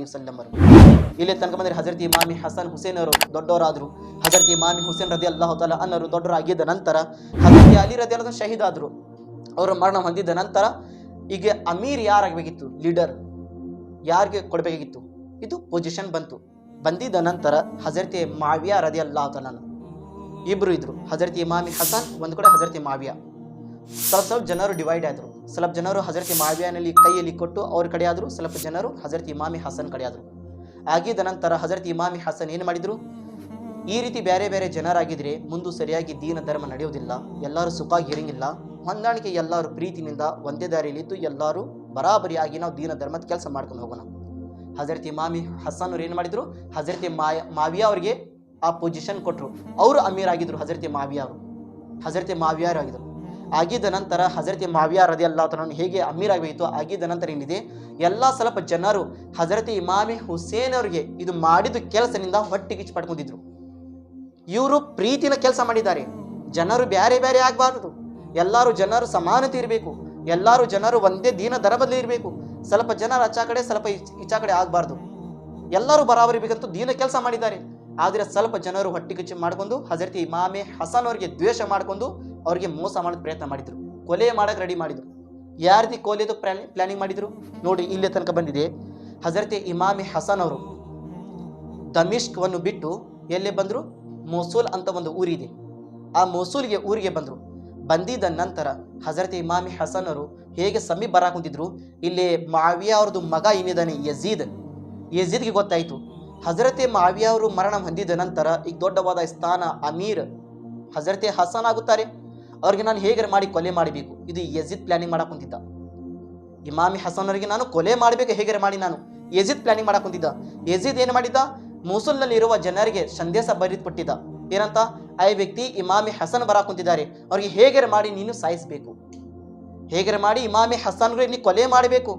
ಅಲೈಹಿ ವಸಲ್ಲಂ ಅವರು. ಇಲ್ಲಿ ತನಕ ಬಂದರೆ ಹಜರತ್ ಇಮಾಮಿ ಹಸನ್ ಹುಸೇನ್ ಅವರು ದೊಡ್ಡವರಾದರು. ಹಜರತ್ ಇಮಾಮಿ ಹುಸೇನ್ ರದಿಯಲ್ಲಾಹು ತಾಲಾ ಅನ್ನರು ದೊಡ್ಡವರಾಗಿದ್ದ ನಂತರ ಹಜರತ್ ಅಲಿ ರದಿಯಲ್ಲಾಹು ಶಹೀದ್ ಆದರು. ಅವರು ಮರಣ ಹೊಂದಿದ್ದ ನಂತರ ಈಗ ಅಮೀರ್ ಯಾರಾಗಬೇಕಿತ್ತು, ಲೀಡರ್ ಯಾರಿಗೆ ಕೊಡಬೇಕಾಗಿತ್ತು, ಇದು ಪೊಸಿಷನ್ ಬಂದಿದ್ದ ನಂತರ ಹಜರತ್ ಮಾವಿಯಾ ರದಿಯಲ್ಲಾಹು ತಾಲಾ ಇಬ್ರು ಇದ್ರು. ಹಜರತ್ ಇಮಾಮಿ ಹಸನ್ ಒಂದು ಕಡೆ, ಹಜರತ್ ಮಾವಿಯಾ. ಸ್ವಲ್ಪ ಜನರು ಡಿವೈಡ್ ಆದರು. ಸ್ವಲ್ಪ ಜನರು ಹಜರತ್ ಮಾವಿಯಾನಲ್ಲಿ ಕೈಯಲ್ಲಿ ಕೊಟ್ಟು ಅವ್ರ ಕಡೆ ಆದರು, ಸ್ವಲ್ಪ ಜನರು ಹಜರತ್ ಇಮಾಮಿ ಹಸನ್ ಕಡೆ ಆದರು. ಆಗಿದ್ದ ನಂತರ ಹಜರತ್ ಇಮಾಮಿ ಹಸನ್ ಏನು ಮಾಡಿದ್ರು, ಈ ರೀತಿ ಬೇರೆ ಬೇರೆ ಜನರಾಗಿದ್ರೆ ಮುಂದೆ ಸರಿಯಾಗಿ ದೀನ ಧರ್ಮ ನಡೆಯೋದಿಲ್ಲ, ಎಲ್ಲರೂ ಸುಖವಾಗಿ ಇರಂಗಿಲ್ಲ, ಹೊಂದಾಣಿಕೆ ಎಲ್ಲರೂ ಪ್ರೀತಿನಿಂದ ಒಂದೇ ದಾರಿಯಲ್ಲಿದ್ದು ಎಲ್ಲರೂ ಬರಾಬರಿಯಾಗಿ ನಾವು ದೀನ ಧರ್ಮದ ಕೆಲಸ ಮಾಡ್ಕೊಂಡು ಹೋಗೋಣ. ಹಜರತ್ ಇಮಾಮಿ ಹಸನ್ ಅವ್ರು ಏನು ಮಾಡಿದ್ರು, ಹಜರತ್ ಮಾವಿಯಾ ಅವರಿಗೆ ಆ ಪೊಸಿಷನ್ ಕೊಟ್ಟರು. ಅವರು ಅಮೀರ್ ಆಗಿದ್ರು. ಹಜರತ್ ಮಾವಿಯಾ ಆಗಿದ್ರು. ಆಗಿದ್ದ ನಂತರ ಹಜರತ್ ಮಾವಿಯಾ ರದಿಯಲ್ಲಾಹು ತಾಲಾ ಹೇಗೆ ಅಮೀರ್ ಆಗಬೇಕಿತ್ತು, ಆಗಿದ್ದ ನಂತರ ಏನಿದೆ ಎಲ್ಲ ಸ್ವಲ್ಪ ಜನರು ಹಜರತ್ ಇಮಾಮಿ ಹುಸೇನ್ ಅವರಿಗೆ ಇದು ಮಾಡಿದ ಕೆಲಸದಿಂದ ಹೊಟ್ಟೆಗಿಚ್ಚು ಪಡ್ಕೊಂಡಿದ್ರು. ಇವರು ಪ್ರೀತಿನ ಕೆಲಸ ಮಾಡಿದ್ದಾರೆ. ಜನರು ಬೇರೆ ಬೇರೆ ಆಗಬಾರ್ದು, ಎಲ್ಲರೂ ಜನರು ಸಮಾನತೆ ಇರಬೇಕು, ಎಲ್ಲರೂ ಜನರು ಒಂದೇ ದೀನ ಧರ್ಮದಲ್ಲಿ ಇರಬೇಕು, ಸ್ವಲ್ಪ ಜನರು ಆಚಾ ಕಡೆ ಸ್ವಲ್ಪ ಈಚಾ ಕಡೆ ಆಗಬಾರ್ದು, ಎಲ್ಲರೂ ಬರಾಬರಿ ಬೇಕಂತೂ ದೀನ ಕೆಲಸ ಮಾಡಿದ್ದಾರೆ. ಆದರೆ ಸ್ವಲ್ಪ ಜನರು ಹೊಟ್ಟೆಗಿಚ್ಚು ಮಾಡ್ಕೊಂಡು ಹಜರತ್ ಇಮಾಮೆ ಹಸನ್ ಅವರಿಗೆ ದ್ವೇಷ ಮಾಡ್ಕೊಂಡು ಅವ್ರಿಗೆ ಮೋಸ ಮಾಡೋದು ಪ್ರಯತ್ನ ಮಾಡಿದ್ರು, ಕೊಲೆ ಮಾಡಕ್ಕೆ ರೆಡಿ ಮಾಡಿದ್ರು. ಯಾವ ರೀತಿ ಕೊಲೆದು ಪ್ಲಾನಿಂಗ್ ಮಾಡಿದ್ರು ನೋಡಿ, ಇಲ್ಲಿ ತನಕ ಬಂದಿದೆ. ಹಜರತ್ ಇಮಾಮೆ ಹಸನ್ ಅವರು ದಮಿಷ್ಕವನ್ನು ಬಿಟ್ಟು ಎಲ್ಲೇ ಬಂದರು, ಮೊಸೂಲ್ ಅಂತ ಒಂದು ಊರಿದೆ, ಆ ಮೊಸೂಲ್ಗೆ ಊರಿಗೆ ಬಂದರು. ಬಂದಿದ್ದ ನಂತರ ಹಜರತ್ ಇಮಾಮಿ ಹಸನ್ ಅವರು ಹೇಗೆ ಸಮೀಪ ಬರಾಕುಂತಿದ್ರು, ಇಲ್ಲಿ ಮಾವಿಯಾ ಅವ್ರದ್ದು ಮಗ ಏನಿದ್ದಾನೆ ಯಜೀದ್ಗೆ ಗೊತ್ತಾಯಿತು. ಹಜರತ್ ಮಾವಿಯಾ ಅವರು ಮರಣ ಹೊಂದಿದ ನಂತರ ಈಗ ದೊಡ್ಡವಾದ ಸ್ಥಾನ ಅಮೀರ್ ಹಜರತ್ ಹಸನ್ ಆಗುತ್ತಾರೆ. ಅವ್ರಿಗೆ ನಾನು ಹೇಗೆ ಮಾಡಿ ಕೊಲೆ ಮಾಡಬೇಕು, ಇದು ಯಜೀದ್ ಪ್ಲಾನಿಂಗ್ ಮಾಡಕ್ ಕುಂತಿದ್ದ. ಇಮಾಮಿ ಹಸನ್ ಅವರಿಗೆ ನಾನು ಕೊಲೆ ಮಾಡಬೇಕು ಹೇಗೆ ಮಾಡಿ ನಾನು ಯಜೀದ್ ಪ್ಲಾನಿಂಗ್ ಮಾಡಕ್ ಕುಂತಿದ್ದ. ಯಜೀದ್ ಏನು ಮಾಡಿದ್ದ, ಮೂಸುಲ್ನಲ್ಲಿ ಇರುವ ಜನರಿಗೆ ಸಂದೇಶ ಬರೆದು ಕೊಟ್ಟಿದ್ದ. ಏನಂತ, ಆ ವ್ಯಕ್ತಿ ಇಮಾಮಿ ಹಸನ್ ಬರಾಕ್ ಕುಂತಿದ್ದಾರೆ, ಅವ್ರಿಗೆ ಹೇಗೆ ಮಾಡಿ ನೀನು ಸಾಯಿಸಬೇಕು, ಹೇಗೆ ಮಾಡಿ ಇಮಾಮಿ ಹಸನ್ಗೆ ನೀ ಕೊಲೆ ಮಾಡಬೇಕು.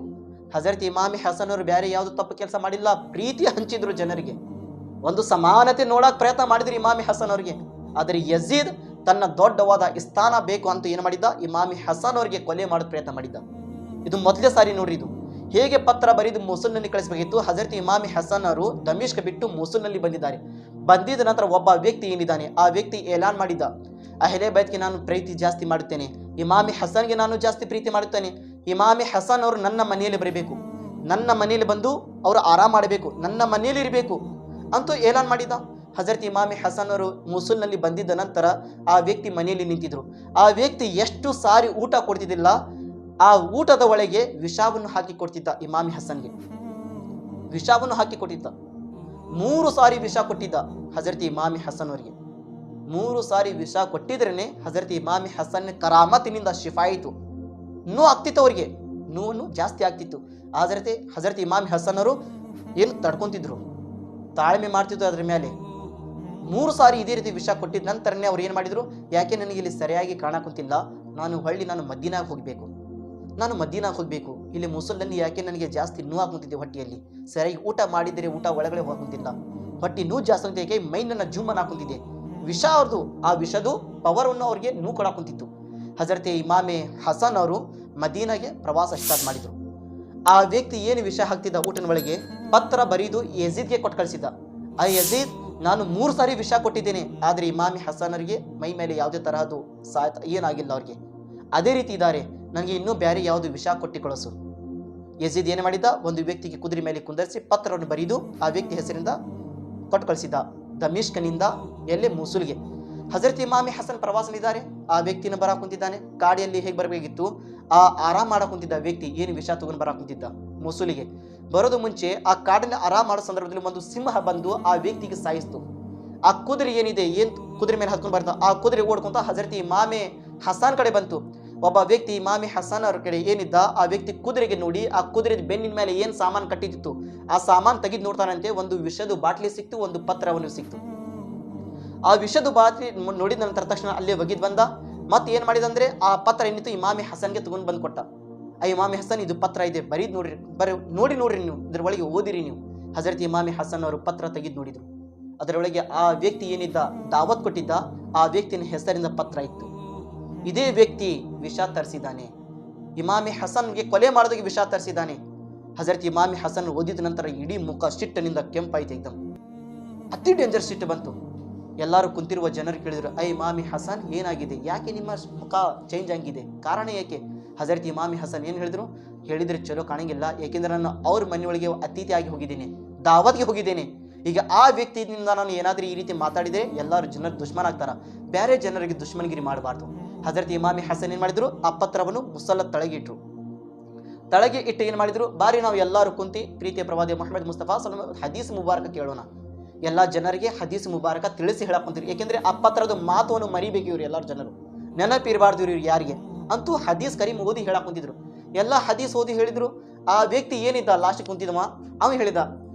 ಹಜರತ್ ಇಮಾಮಿ ಹಸನ್ ಅವರು ಬೇರೆ ಯಾವುದು ತಪ್ಪು ಕೆಲಸ ಮಾಡಿಲ್ಲ, ಪ್ರೀತಿ ಹಂಚಿದ್ರು ಜನರಿಗೆ, ಒಂದು ಸಮಾನತೆ ನೋಡಕ್ ಪ್ರಯತ್ನ ಮಾಡಿದ್ರು ಇಮಾಮಿ ಹಸನ್ ಅವರಿಗೆ. ಆದರೆ ಯಜೀದ್ ತನ್ನ ದೊಡ್ಡವಾದ ಸ್ಥಾನ ಬೇಕು ಅಂತ ಏನು ಮಾಡಿದ್ದ, ಇಮಾಮಿ ಹಸನ್ ಅವರಿಗೆ ಕೊಲೆ ಮಾಡೋದು ಪ್ರಯತ್ನ ಮಾಡಿದ್ದ. ಇದು ಮೊದಲೇ ಸಾರಿ ನೋಡ್ರಿ. ಇದು ಹೇಗೆ ಪತ್ರ ಬರೆದು ಮೊಸೂಲ್ನಲ್ಲಿ ಕಳಿಸಬೇಕಿತ್ತು. ಹಜರತ್ ಇಮಾಮಿ ಹಸನ್ ಅವರು ದಮಿಷ್ಕ್ ಬಿಟ್ಟು ಮೊಸೂಲ್ನಲ್ಲಿ ಬಂದಿದ್ದಾರೆ. ಬಂದಿದ್ದ ನಂತರ ಒಬ್ಬ ವ್ಯಕ್ತಿ ಏನಿದ್ದಾನೆ, ಆ ವ್ಯಕ್ತಿ ಏಲಾನ್ ಮಾಡಿದ್ದ, ಅಹ್ಲೆ ಬೈತ್ಗೆ ನಾನು ಪ್ರೀತಿ ಜಾಸ್ತಿ ಮಾಡುತ್ತೇನೆ, ಇಮಾಮಿ ಹಸನ್ಗೆ ನಾನು ಜಾಸ್ತಿ ಪ್ರೀತಿ ಮಾಡುತ್ತೇನೆ, ಇಮಾಮಿ ಹಸನ್ ಅವರು ನನ್ನ ಮನೆಯಲ್ಲಿ ಬರಬೇಕು, ನನ್ನ ಮನೆಯಲ್ಲಿ ಬಂದು ಅವರು ಆರಾಮ್ ಮಾಡಬೇಕು, ನನ್ನ ಮನೆಯಲ್ಲಿ ಇರಬೇಕು ಅಂತೂ ಏಲಾನ್ ಮಾಡಿದ್ದ. ಹಜರತ್ ಇಮಾಮಿ ಹಸನ್ ಅವರು ಮೊಸೂಲ್ನಲ್ಲಿ ಬಂದಿದ್ದ ನಂತರ ಆ ವ್ಯಕ್ತಿ ಮನೆಯಲ್ಲಿ ನಿಂತಿದ್ರು. ಆ ವ್ಯಕ್ತಿ ಎಷ್ಟು ಸಾರಿ ಊಟ ಕೊಡ್ತಿದ್ದಿಲ್ಲ, ಆ ಊಟದ ಒಳಗೆ ವಿಷವನ್ನು ಹಾಕಿ ಕೊಡ್ತಿದ್ದ. ಇಮಾಮಿ ಹಸನ್ಗೆ ವಿಷವನ್ನು ಹಾಕಿ ಕೊಟ್ಟಿದ್ದ. 3 ಸಾರಿ ವಿಷ ಕೊಟ್ಟಿದ್ದ ಹಜರತ್ ಇಮಾಮಿ ಹಸನ್ ಅವರಿಗೆ. 3 ಸಾರಿ ವಿಷ ಕೊಟ್ಟಿದ್ರೇನೆ ಹಜರತ್ ಇಮಾಮಿ ಹಸನ್ ಕರಾಮತಿನಿಂದ ಶಿಫಾಯಿತು. ನೋವು ಆಗ್ತಿತ್ತು, ಅವರಿಗೆ ನೋವನ್ನು ಜಾಸ್ತಿ ಆಗ್ತಿತ್ತು. ಆದರೆ ಹಜರತ್ ಇಮಾಮಿ ಹಸನ್ ಅವರು ಏನು ತಡ್ಕೊಂತಿದ್ರು, ತಾಳ್ಮೆ ಮಾಡ್ತಿದ್ರು. ಅದ್ರ ಮೇಲೆ 3 ಸಾರಿ ಇದೇ ರೀತಿ ವಿಷ ಕೊಟ್ಟಿದ್ದ ನಂತರನೇ ಅವ್ರು ಏನು ಮಾಡಿದ್ರು, ಯಾಕೆ ನನಗೆ ಇಲ್ಲಿ ಸರಿಯಾಗಿ ಕಾಣಕುಂತಿಲ್ಲ, ನಾನು ಮದೀನಾಗೆ ಹೋಗಬೇಕು, ಇಲ್ಲಿ ಮುಸಲ್ನಲ್ಲಿ ಯಾಕೆ ನನಗೆ ಜಾಸ್ತಿ ನೋವು ಹಾಕುಂತಿದ್ದೆ, ಹೊಟ್ಟೆಯಲ್ಲಿ ಸರಿಯಾಗಿ ಊಟ ಮಾಡಿದರೆ ಊಟ ಒಳಗಡೆ ಹೋಗುತ್ತಿಲ್ಲ, ಹೊಟ್ಟೆ ನೋವು ಜಾಸ್ತಿ ಅಂತ ಯಾಕೆ ಮೈನನ್ನ ಜೂಮನ್ ಹಾಕುಂತಿದ್ದೆ. ವಿಷ ಅವ್ರದ್ದು, ಆ ವಿಷದು ಪವರನ್ನು ಅವ್ರಿಗೆ ನೋವು ಕೊಡಾಕುಂತಿತ್ತು. ಹಜರತ್ ಇಮಾಮೆ ಹಸನ್ ಅವರು ಮದೀನಾಗೆ ಪ್ರವಾಸ ಸ್ಟಾರ್ಟ್ ಮಾಡಿದ್ರು. ಆ ವ್ಯಕ್ತಿ ಏನು ವಿಷ ಹಾಕ್ತಿದ್ದ ಊಟದ ಒಳಗೆ ಪತ್ರ ಬರೀದು ಯಜೀದ್ಗೆ ಕೊಟ್ಟು ಕಳಿಸಿದ್ದ. ಆ ಯಜೀದ್, ನಾನು 3 ಸಾರಿ ವಿಷ ಕೊಟ್ಟಿದ್ದೇನೆ, ಆದರೆ ಇಮಾಮಿ ಹಸನ್ ಅವರಿಗೆ ಮೈ ಮೇಲೆ ಯಾವುದೇ ತರಹದ್ದು ಏನಾಗಿಲ್ಲ, ಅವ್ರಿಗೆ ಅದೇ ರೀತಿ ಇದ್ದಾರೆ, ನನಗೆ ಇನ್ನೂ ಬೇರೆ ಯಾವುದು ವಿಷ ಕೊಟ್ಟು ಕಳಿಸು. ಯಜೀದ್ ಏನು ಮಾಡಿದ್ದ, ಒಂದು ವ್ಯಕ್ತಿಗೆ ಕುದುರೆ ಮೇಲೆ ಕುಂದರಿಸಿ ಪತ್ರವನ್ನು ಬರೀದು ಆ ವ್ಯಕ್ತಿ ಹೆಸರಿಂದ ಕೊಟ್ಟು ಕಳಿಸಿದ್ದ ದಮಿಷ್ಕನಿಂದ ಎಲ್ಲೇ ಮೊಸೂಲ್ಗೆ. ಹಜರತ್ ಇಮಾಮಿ ಹಸನ್ ಪ್ರವಾಸನಿದ್ದಾರೆ, ಆ ವ್ಯಕ್ತಿನ ಬರಾಕ್ ಕುಂತಿದ್ದಾನೆ. ಕಾಡಿಯಲ್ಲಿ ಹೇಗೆ ಬರಬೇಕಿತ್ತು, ಆ ಆರಾಮ್ ಮಾಡಕ್ ಕುಂತಿದ್ದ ವ್ಯಕ್ತಿ ಏನು ವಿಷ ತಗೊಂಡು ಬರಾಕ್ ಕುಂತಿದ್ದ ಮೊಸೂಲಿಗೆ. ಬರೋದು ಮುಂಚೆ ಆ ಕಾಡನ್ನ ಆರಾಮ್ ಮಾಡೋ ಸಂದರ್ಭದಲ್ಲಿ ಒಂದು ಸಿಂಹ ಬಂದು ಆ ವ್ಯಕ್ತಿಗೆ ಸಾಯಿಸ್ತು. ಆ ಕುದುರೆ ಏನಿದೆ, ಕುದುರೆ ಮೇಲೆ ಹತ್ಕೊಂಡು ಬರ್ತಾ ಆ ಕುದುರೆ ಓಡ್ಕೊಂತ ಹಜರತ್ ಇಮಾಮೆ ಹಸನ್ ಕಡೆ ಬಂತು. ಒಬ್ಬ ವ್ಯಕ್ತಿ ಇಮಾಮಿ ಹಸನ್ ಅವ್ರ ಕಡೆ ಏನಿದ್ದ, ಆ ವ್ಯಕ್ತಿ ಕುದುರೆಗೆ ನೋಡಿ ಆ ಕುದುರೆ ಬೆನ್ನಿನ ಮೇಲೆ ಏನು ಸಾಮಾನು ಕಟ್ಟಿತ್ತು ಆ ಸಾಮಾನು ತೆಗೆದು ನೋಡ್ತಾನಂತೆ. ಒಂದು ವಿಷದ ಬಾಟ್ಲಿ ಸಿಕ್ತು, ಒಂದು ಪತ್ರವನ್ನು ಸಿಕ್ತು. ಆ ವಿಷದ ಬಾಟ್ಲಿ ನೋಡಿದ ನಂತರ ತಕ್ಷಣ ಅಲ್ಲೇ ಒಗಿದ್ ಬಂದ. ಮತ್ತೆ ಏನ್ ಮಾಡಿದಂದ್ರೆ ಆ ಪತ್ರ ಏನಿತ್ತು ಇಮಾಮಿ ಹಸನ್ಗೆ ತಗೊಂಡು ಬಂದು ಕೊಟ್ಟ. ಆ ಇಮಾಮಿ ಹಸನ್, ಇದು ಪತ್ರ ಇದೆ, ಬರೀದ್ ನೋಡ್ರಿ, ನೋಡ್ರಿ ನೀವು, ಇದ್ರ ಒಳಗೆ ಓದಿರಿ ನೀವು. ಹಜರತ್ ಇಮಾಮಿ ಹಸನ್ ಅವರು ಪತ್ರ ತೆಗೆದು ನೋಡಿದ್ರು. ಅದರೊಳಗೆ ಆ ವ್ಯಕ್ತಿ ಏನಿದ್ದ ದಾವತ್ ಕೊಟ್ಟಿದ್ದ, ಆ ವ್ಯಕ್ತಿಯ ಹೆಸರಿಂದ ಪತ್ರ ಇತ್ತು. ಇದೇ ವ್ಯಕ್ತಿ ವಿಷ ತರಿಸಿದ್ದಾನೆ, ಇಮಾಮಿ ಹಸನ್ಗೆ ಕೊಲೆ ಮಾಡೋದಕ್ಕೆ ವಿಷ ತರಿಸಿದ್ದಾನೆ. ಹಜರತ್ ಇಮಾಮಿ ಹಸನ್ ಓದಿದ ನಂತರ ಇಡೀ ಮುಖ ಸಿಟ್ಟಿನಿಂದ ಕೆಂಪಾಯ್ತು. ಏಕ್ದಮ್ ಅತಿ ಡೇಂಜರ್ ಸಿಟ್ಟು ಬಂತು. ಎಲ್ಲರೂ ಕುಂತಿರುವ ಜನರು ಕೇಳಿದ್ರು, ಐ ಇಮಾಮಿ ಹಸನ್ ಏನಾಗಿದೆ, ಯಾಕೆ ನಿಮ್ಮ ಮುಖ ಚೇಂಜ್ ಆಗಿದೆ, ಕಾರಣ ಏಕೆ? ಹಜರತ್ ಇಮಾಮಿ ಹಸನ್ ಏನು ಹೇಳಿದ್ರೆ ಚಲೋ ಕಾಣಂಗಿಲ್ಲ, ಏಕೆಂದ್ರೆ ನಾನು ಅವ್ರ ಮನೆಯೊಳಗೆ ಅತಿಥಿಯಾಗಿ ಹೋಗಿದ್ದೇನೆ, ದಾವತ್ಗೆ ಹೋಗಿದ್ದೇನೆ. ಈಗ ಆ ವ್ಯಕ್ತಿಯಿಂದ ನಾನು ಏನಾದರೂ ಈ ರೀತಿ ಮಾತಾಡಿದರೆ ಎಲ್ಲರೂ ಜನರು ದುಶ್ಮನ್ ಆಗ್ತಾರ, ಬೇರೆ ಜನರಿಗೆ ದುಶ್ಮನ್ಗಿರಿ ಮಾಡಬಾರ್ದು. ಹಜರತ್ ಇಮಾಮಿ ಹಸನ್ ಏನು ಮಾಡಿದ್ರು, ಆ ಪತ್ರವನ್ನು ಮುಸಲ್ಲ ತಳಗಿಟ್ರು. ತಳಗೆ ಇಟ್ಟು ಏನು ಮಾಡಿದ್ರು, ಬಾರಿ ನಾವು ಎಲ್ಲರೂ ಕುಂತಿ ಪ್ರೀತಿಯ ಪ್ರವಾದಿ ಮೊಹಮ್ಮದ್ ಮುಸ್ತಫಾ ಹದೀಸ್ ಮುಬಾರಕ ಕೇಳೋಣ. ಎಲ್ಲ ಜನರಿಗೆ ಹದೀಸ್ ಮುಬಾರಕ ತಿಳಿಸಿ ಹೇಳಕ್ ಕುಂತಿರು. ಏಕೆಂದ್ರೆ ಆ ಪತ್ರದ ಮಾತುವನ್ನು ಮರಿಬೇಕು ಇವ್ರು ಎಲ್ಲರೂ ಜನರು, ನೆನಪಿರಬಾರ್ದು ಇವ್ರು ಯಾರಿಗೆ ಅಂತೂ ಹದೀಸ್ ಕರೀಮ್ ಓದಿ ಹೇಳಕ್ ಕುಂತಿದ್ರು. ಎಲ್ಲ ಹದೀಸ್ ಓದಿ ಹೇಳಿದ್ರು. ಆ ವ್ಯಕ್ತಿ ಏನಿದ್ದ ಲಾಸ್ಟ್ ಕುಂತಿದವ ಅವ ಹೇಳಿದ,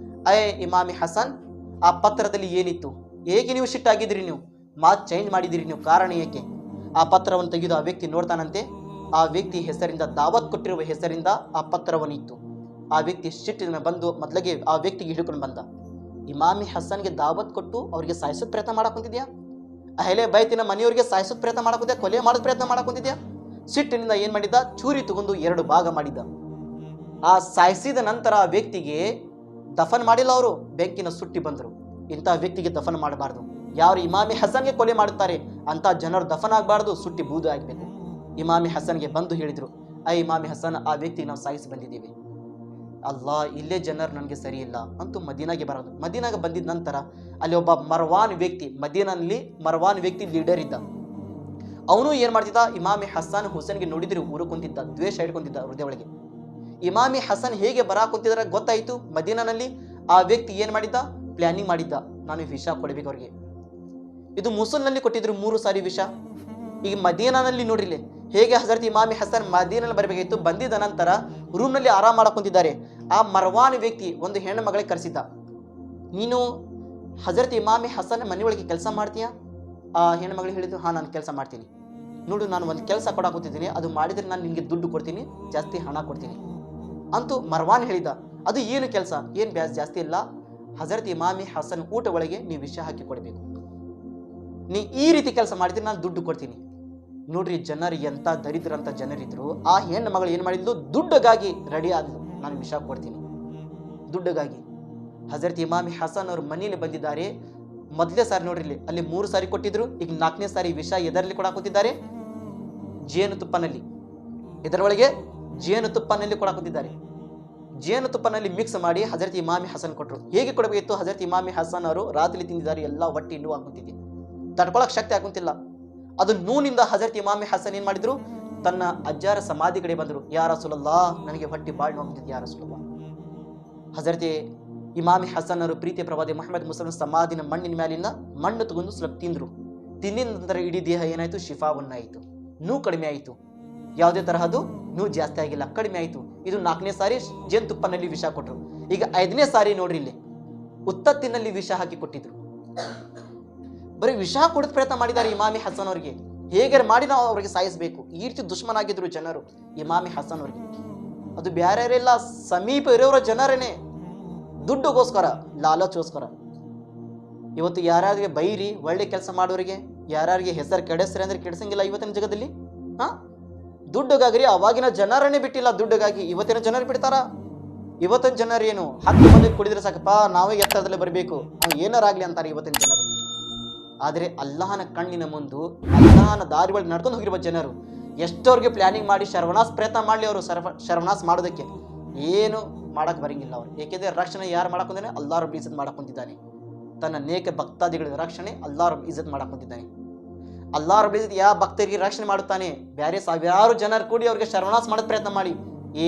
ಐ ಇಮಾಮಿ ಹಸನ್, ಆ ಪತ್ರದಲ್ಲಿ ಏನಿತ್ತು, ಏಕೆ ನೀವು ಸಿಟ್ಟಾಗಿದ್ರಿ, ನೀವು ಮಾತು ಚೇಂಜ್ ಮಾಡಿದಿರಿ, ನೀವು ಕಾರಣ ಏಕೆ? ಆ ಪತ್ರವನ್ನು ತೆಗೆದು ಆ ವ್ಯಕ್ತಿ ನೋಡ್ತಾನಂತೆ. ಆ ವ್ಯಕ್ತಿ ಹೆಸರಿಂದ, ದಾವತ್ ಕೊಟ್ಟಿರುವ ಹೆಸರಿಂದ ಆ ಪತ್ರವನ್ನು ಇತ್ತು. ಆ ವ್ಯಕ್ತಿ ಸಿಟ್ಟಿನ ಬಂದು ಮೊದಲಿಗೆ ಆ ವ್ಯಕ್ತಿಗೆ ಹಿಡ್ಕೊಂಡು ಬಂದ. ಇಮಾಮಿ ಹಸನ್ಗೆ ದಾವತ್ ಕೊಟ್ಟು ಅವ್ರಿಗೆ ಸಾಯಿಸೋದ್ ಪ್ರಯತ್ನ ಮಾಡಕ್ ಕುಂತಿದ್ಯಾ? ಅಹಲೆ ಬೈತಿನ ಮನೆಯವ್ರಿಗೆ ಸಾಯಿಸೋದ್ ಪ್ರಯತ್ನ ಮಾಡಕ್ ಕುಂತಿದ್ಯಾ? ಕೊಲೆ ಮಾಡೋದ್ ಪ್ರಯತ್ನ ಮಾಡಕ್ ಕುಂತಿದ್ಯಾ? ಸಿಟ್ಟಿನಿಂದ ಏನ್ ಮಾಡಿದ್ದ, ಚೂರಿ ತಗೊಂಡು 2 ಭಾಗ ಮಾಡಿದ್ದ. ಆ ಸಾಯಿಸಿದ ನಂತರ ಆ ವ್ಯಕ್ತಿಗೆ ದಫನ್ ಮಾಡಿಲ್ಲ, ಅವರು ಬೆಂಕಿನ ಸುಟ್ಟಿ ಬಂದರು. ಇಂಥ ವ್ಯಕ್ತಿಗೆ ದಫನ್ ಮಾಡಬಾರ್ದು. ಯಾರು ಇಮಾಮಿ ಹಸನ್ಗೆ ಕೊಲೆ ಮಾಡುತ್ತಾರೆ ಅಂತ ಜನರು ದಫನ್ ಆಗಬಾರ್ದು, ಸುಟ್ಟಿ ಬೂದು ಆಗಬೇಕು. ಇಮಾಮಿ ಹಸನ್ಗೆ ಬಂದು ಹೇಳಿದ್ರು, ಐ ಇಮಾಮಿ ಹಸನ್, ಆ ವ್ಯಕ್ತಿಗೆ ನಾವು ಸಾಯಿಸಿ ಬಂದಿದ್ದೀವಿ, ಅಲ್ಲಾ ಇಲ್ಲೇ ಜನರು ನನಗೆ ಸರಿ ಇಲ್ಲ ಅಂತೂ ಮದೀನಾಗೆ ಬರೋದು. ಮದೀನಾಗೆ ಬಂದಿದ ನಂತರ ಅಲ್ಲಿ ಒಬ್ಬ ಮರ್ವಾನ್ ವ್ಯಕ್ತಿ, ಮದೀನಲ್ಲಿ ಮರ್ವಾನ್ ವ್ಯಕ್ತಿ ಲೀಡರ್ ಇದ್ದ. ಅವನು ಏನ್ ಮಾಡ್ತಿದ್ದ, ಇಮಾಮಿ ಹಸನ್ ಹುಸೇನ್ಗೆ ನೋಡಿದ್ರೆ ಊರು ಕುಂತಿದ್ದ, ದ್ವೇಷ ಇಟ್ಕೊಂತಿದ್ದ ಹೃದಯ ಒಳಗೆ. ಇಮಾಮಿ ಹಸನ್ ಹೇಗೆ ಬರಾ ಕುಂತಿದ್ರೆ ಗೊತ್ತಾಯ್ತು. ಮದೀನಾನಲ್ಲಿ ಆ ವ್ಯಕ್ತಿ ಏನ್ ಮಾಡಿದ್ದ, ಪ್ಲಾನಿಂಗ್ ಮಾಡಿದ್ದ, ನಾನು ವಿಷ ಕೊಡಬೇಕು ಅವ್ರಿಗೆ. ಇದು ಮುಸುಲ್ನಲ್ಲಿ ಕೊಟ್ಟಿದ್ರು 3 ಸಾರಿ ವಿಷ. ಈಗ ಮದೀನಾನಲ್ಲಿ ನೋಡ್ರಿಲೆ ಹೇಗೆ ಹಜರತ್ ಇಮಾಮಿ ಹಸನ್ ಮದೀನಲ್ಲಿ ಬರಬೇಕಾಗಿತ್ತು. ಬಂದಿದ ನಂತರ ರೂಮ್ನಲ್ಲಿ ಆರಾಮ್ ಮಾಡಕ್ ಕುಂತಿದ್ದಾರೆ. ಆ ಮರ್ವಾನ್ ವ್ಯಕ್ತಿ ಒಂದು ಹೆಣ್ಣು ಮಗಳಿಗೆ ಕರೆಸಿದ್ದ, ನೀನು ಹಜರತ್ ಇಮಾಮಿ ಹಸನ್ ಮನೆಯೊಳಗೆ ಕೆಲಸ ಮಾಡ್ತೀಯಾ? ಆ ಹೆಣ್ಣು ಮಗಳಿಗೆ ಹೇಳಿದ್ರು, ಹಾ ನಾನು ಕೆಲಸ ಮಾಡ್ತೀನಿ. ನೋಡು, ನಾನು ಒಂದು ಕೆಲಸ ಕೊಡಾಕುತ್ತಿದ್ದೀನಿ, ಅದು ಮಾಡಿದ್ರೆ ನಾನು ನಿನಗೆ ದುಡ್ಡು ಕೊಡ್ತೀನಿ, ಜಾಸ್ತಿ ಹಣ ಕೊಡ್ತೀನಿ ಅಂತೂ ಮರ್ವಾನ್ ಹೇಳಿದ. ಅದು ಏನು ಕೆಲಸ, ಏನು ಜಾಸ್ತಿ ಇಲ್ಲ, ಹಜರತ್ ಇಮಾಮಿ ಹಸನ್ ಊಟ ಒಳಗೆ ನೀವು ವಿಷ ಹಾಕಿ ಕೊಡಬೇಕು, ನೀ ಈ ರೀತಿ ಕೆಲಸ ಮಾಡಿದ್ರೆ ನಾನು ದುಡ್ಡು ಕೊಡ್ತೀನಿ. ನೋಡ್ರಿ ಜನರು ಎಂತ ದರಿದ್ರ ಅಂತ ಜನರಿದ್ರು. ಆ ಹೆಣ್ಣು ಮಗಳು ಏನು ಮಾಡಿದ್ಲು, ದುಡ್ಡಿಗಾಗಿ ರೆಡಿ ಆದ್ಲು, ನಾನು ವಿಷ ಕೊಡ್ತೀನಿ ದುಡ್ಡಿಗಾಗಿ. ಹಜರತ್ ಇಮಾಮಿ ಹಸನ್ ಅವ್ರ ಮನೇಲಿ ಬಂದಿದ್ದಾರೆ. ಮೊದಲೇ ಸಾರಿ ನೋಡ್ರಿ ಅಲ್ಲಿ 3 ಸಾರಿ ಕೊಟ್ಟಿದ್ರು, ಈಗ 4ನೇ ಸಾರಿ ವಿಷ ಎದರಲ್ಲಿ ಕೊಡಾಕುತ್ತಿದ್ದಾರೆ, ಜೇನುತುಪ್ಪನಲ್ಲಿ. ಇದರೊಳಗೆ ಜೇನುತುಪ್ಪನಲ್ಲಿ ಕೊಡಾಕುತ್ತಿದ್ದಾರೆ. ಜೇನುತುಪ್ಪನಲ್ಲಿ ಮಿಕ್ಸ್ ಮಾಡಿ ಹಜರತ್ ಇಮಾಮಿ ಹಸನ್ ಕೊಟ್ಟರು. ಹೇಗೆ ಕೊಡಬೇಕಿತ್ತು, ಹಜರತ್ ಇಮಾಮಿ ಹಸನ್ ಅವರು ರಾತ್ರಿ ತಿಂದಿದ್ದಾರೆ, ಎಲ್ಲ ಹೊಟ್ಟೆ ಇನ್ನೂ ಆಗುತ್ತಿದೆ, ತಡ್ಕೊಳಕ್ ಶಕ್ತಿ ಆಗುತ್ತಿಲ್ಲ. ಅದು ನೋನಿಂದ ಹಜರತ್ ಇಮಾಮಿ ಹಸನ್ ಏನ್ ಮಾಡಿದ್ರು, ತನ್ನ ಅಜ್ಜಾರ ಸಮಾಧಿ ಕಡೆ ಬಂದರು. ಯಾ ರಸೂಲಲ್ಲಾ, ನನಗೆ ಹೊಟ್ಟೆ ಬಾಳ್ ನೋವುತ್ತಿದೆ ಯಾ ರಸೂಲಲ್ಲಾ. ಹಜರತ್ ಇಮಾಮಿ ಹಸನ್ ಅವರು ಪ್ರೀತಿಯ ಪ್ರವಾದಿ ಮೊಹಮ್ಮದ್ ಮುಸ್ತಫಾ ಸಮಾಧಿನ ಮಣ್ಣಿನ ಮೇಲಿನ ಮಣ್ಣು ತಗೊಂಡು ಸ್ವಲ್ಪ ತಿಂದ್ರು. ತಿಂದಿದ ನಂತರ ಇಡೀ ದೇಹ ಏನಾಯ್ತು, ಶಿಫಾವನ್ನಾಯಿತು, ನೋವು ಕಡಿಮೆ ಆಯಿತು. ಯಾವುದೇ ತರಹದ್ದು ನೋವು ಜಾಸ್ತಿ ಆಗಿಲ್ಲ, ಕಡಿಮೆ ಆಯಿತು. ಇದು 4ನೇ ಸಾರಿ ಜೇನುತುಪ್ಪನಲ್ಲಿ ವಿಷ ಕೊಟ್ಟರು. ಈಗ 5ನೇ ಸಾರಿ ನೋಡ್ರಿ, ಇಲ್ಲಿ ಉತ್ತತ್ತಿನಲ್ಲಿ ವಿಷ ಹಾಕಿ ಕೊಟ್ಟಿದ್ರು. ಬರೀ ವಿಷ ಕೊಡೋದ್ ಪ್ರಯತ್ನ ಮಾಡಿದ್ದಾರೆ ಇಮಾಮಿ ಹಸನ್ ಅವರಿಗೆ. ಹೇಗೆ ಮಾಡಿ ನಾವು ಅವ್ರಿಗೆ ಸಾಯಿಸಬೇಕು, ಈ ರೀತಿ ದುಶ್ಮನಾಗಿದ್ರು ಜನರು ಇಮಾಮಿ ಹಸನ್ ಅವ್ರಿಗೆ. ಅದು ಬ್ಯಾರೆಲ್ಲ ಸಮೀಪ ಇರೋರ ಜನರೇನೆ, ದುಡ್ಡುಗೋಸ್ಕರ, ಲಾಲಚೋಸ್ಕರ. ಇವತ್ತು ಯಾರ್ಯಾರಿಗೆ ಬೈರಿ, ಒಳ್ಳೆ ಕೆಲಸ ಮಾಡೋರಿಗೆ ಯಾರ್ಯಾರಿಗೆ ಹೆಸರು ಕೆಡಿಸ್ರಿ ಅಂದ್ರೆ ಕೆಡಿಸಂಗಿಲ್ಲ ಇವತ್ತಿನ ಜಗದಲ್ಲಿ. ದುಡ್ಡುಗಾಗ್ರಿ ಅವಾಗಿನ ಜನರನ್ನೇ ಬಿಟ್ಟಿಲ್ಲ, ದುಡ್ಡುಗಾಗಿ ಇವತ್ತಿನ ಜನರು ಬಿಡ್ತಾರ. ಇವತ್ತಿನ ಜನರು ಏನು, 10 ಮಂದಿ ಕುಡಿದ್ರೆ ಸಾಕಪ್ಪ, ನಾವೇ ಎತ್ತರದಲ್ಲಿ ಬರಬೇಕು, ಏನಾರಾಗ್ಲಿ ಅಂತಾರೆ ಇವತ್ತಿನ ಜನರು. ಆದರೆ ಅಲ್ಲಾಹನ ಕಣ್ಣಿನ ಮುಂದೆ ಅಲ್ಲಾಹನ ದಾರಿ ಒಳಗೆ ನಡ್ಕೊಂಡು ಹೋಗಿರುವ ಜನರು ಎಷ್ಟವ್ರಿಗೆ ಪ್ಲಾನಿಂಗ್ ಮಾಡಿ ಶರ್ವನಾಸ್ ಪ್ರಯತ್ನ ಮಾಡಲಿ, ಅವರು ಶರ್ವನಾಸ್ ಮಾಡೋದಕ್ಕೆ ಏನು ಮಾಡಕ್ ಬರಂಗಿಲ್ಲ ಅವರು. ಏಕೆಂದ್ರೆ ರಕ್ಷಣೆ ಯಾರು ಮಾಡಕೊಂತಾನೆ, ಅಲ್ಲಾಹ್ ರಬ್ಬುಲ್ ಇಜ್ಜತ್ ಮಾಡಕ್ ಕುಂತಿದ್ದಾನೆ. ತನ್ನ ನೇಕ ಭಕ್ತಾದಿಗಳ ರಕ್ಷಣೆ ಅಲ್ಲಾಹ್ ರಬ್ಬುಲ್ ಇಜ್ಜತ್ ಮಾಡಕ್ ಕುಂತಿದ್ದಾನೆ. ಅಲ್ಲಾಹ್ ರಬ್ಬುಲ್ ಇಜ್ಜತ್ ಯಾವ ಭಕ್ತರಿಗೆ ರಕ್ಷಣೆ ಮಾಡುತ್ತಾನೆ, ಬೇರೆ ಸಾವಿರಾರು ಜನರು ಕೂಡಿ ಅವ್ರಿಗೆ ಶರ್ವನಾಸ್ ಮಾಡೋದ್ ಪ್ರಯತ್ನ ಮಾಡಿ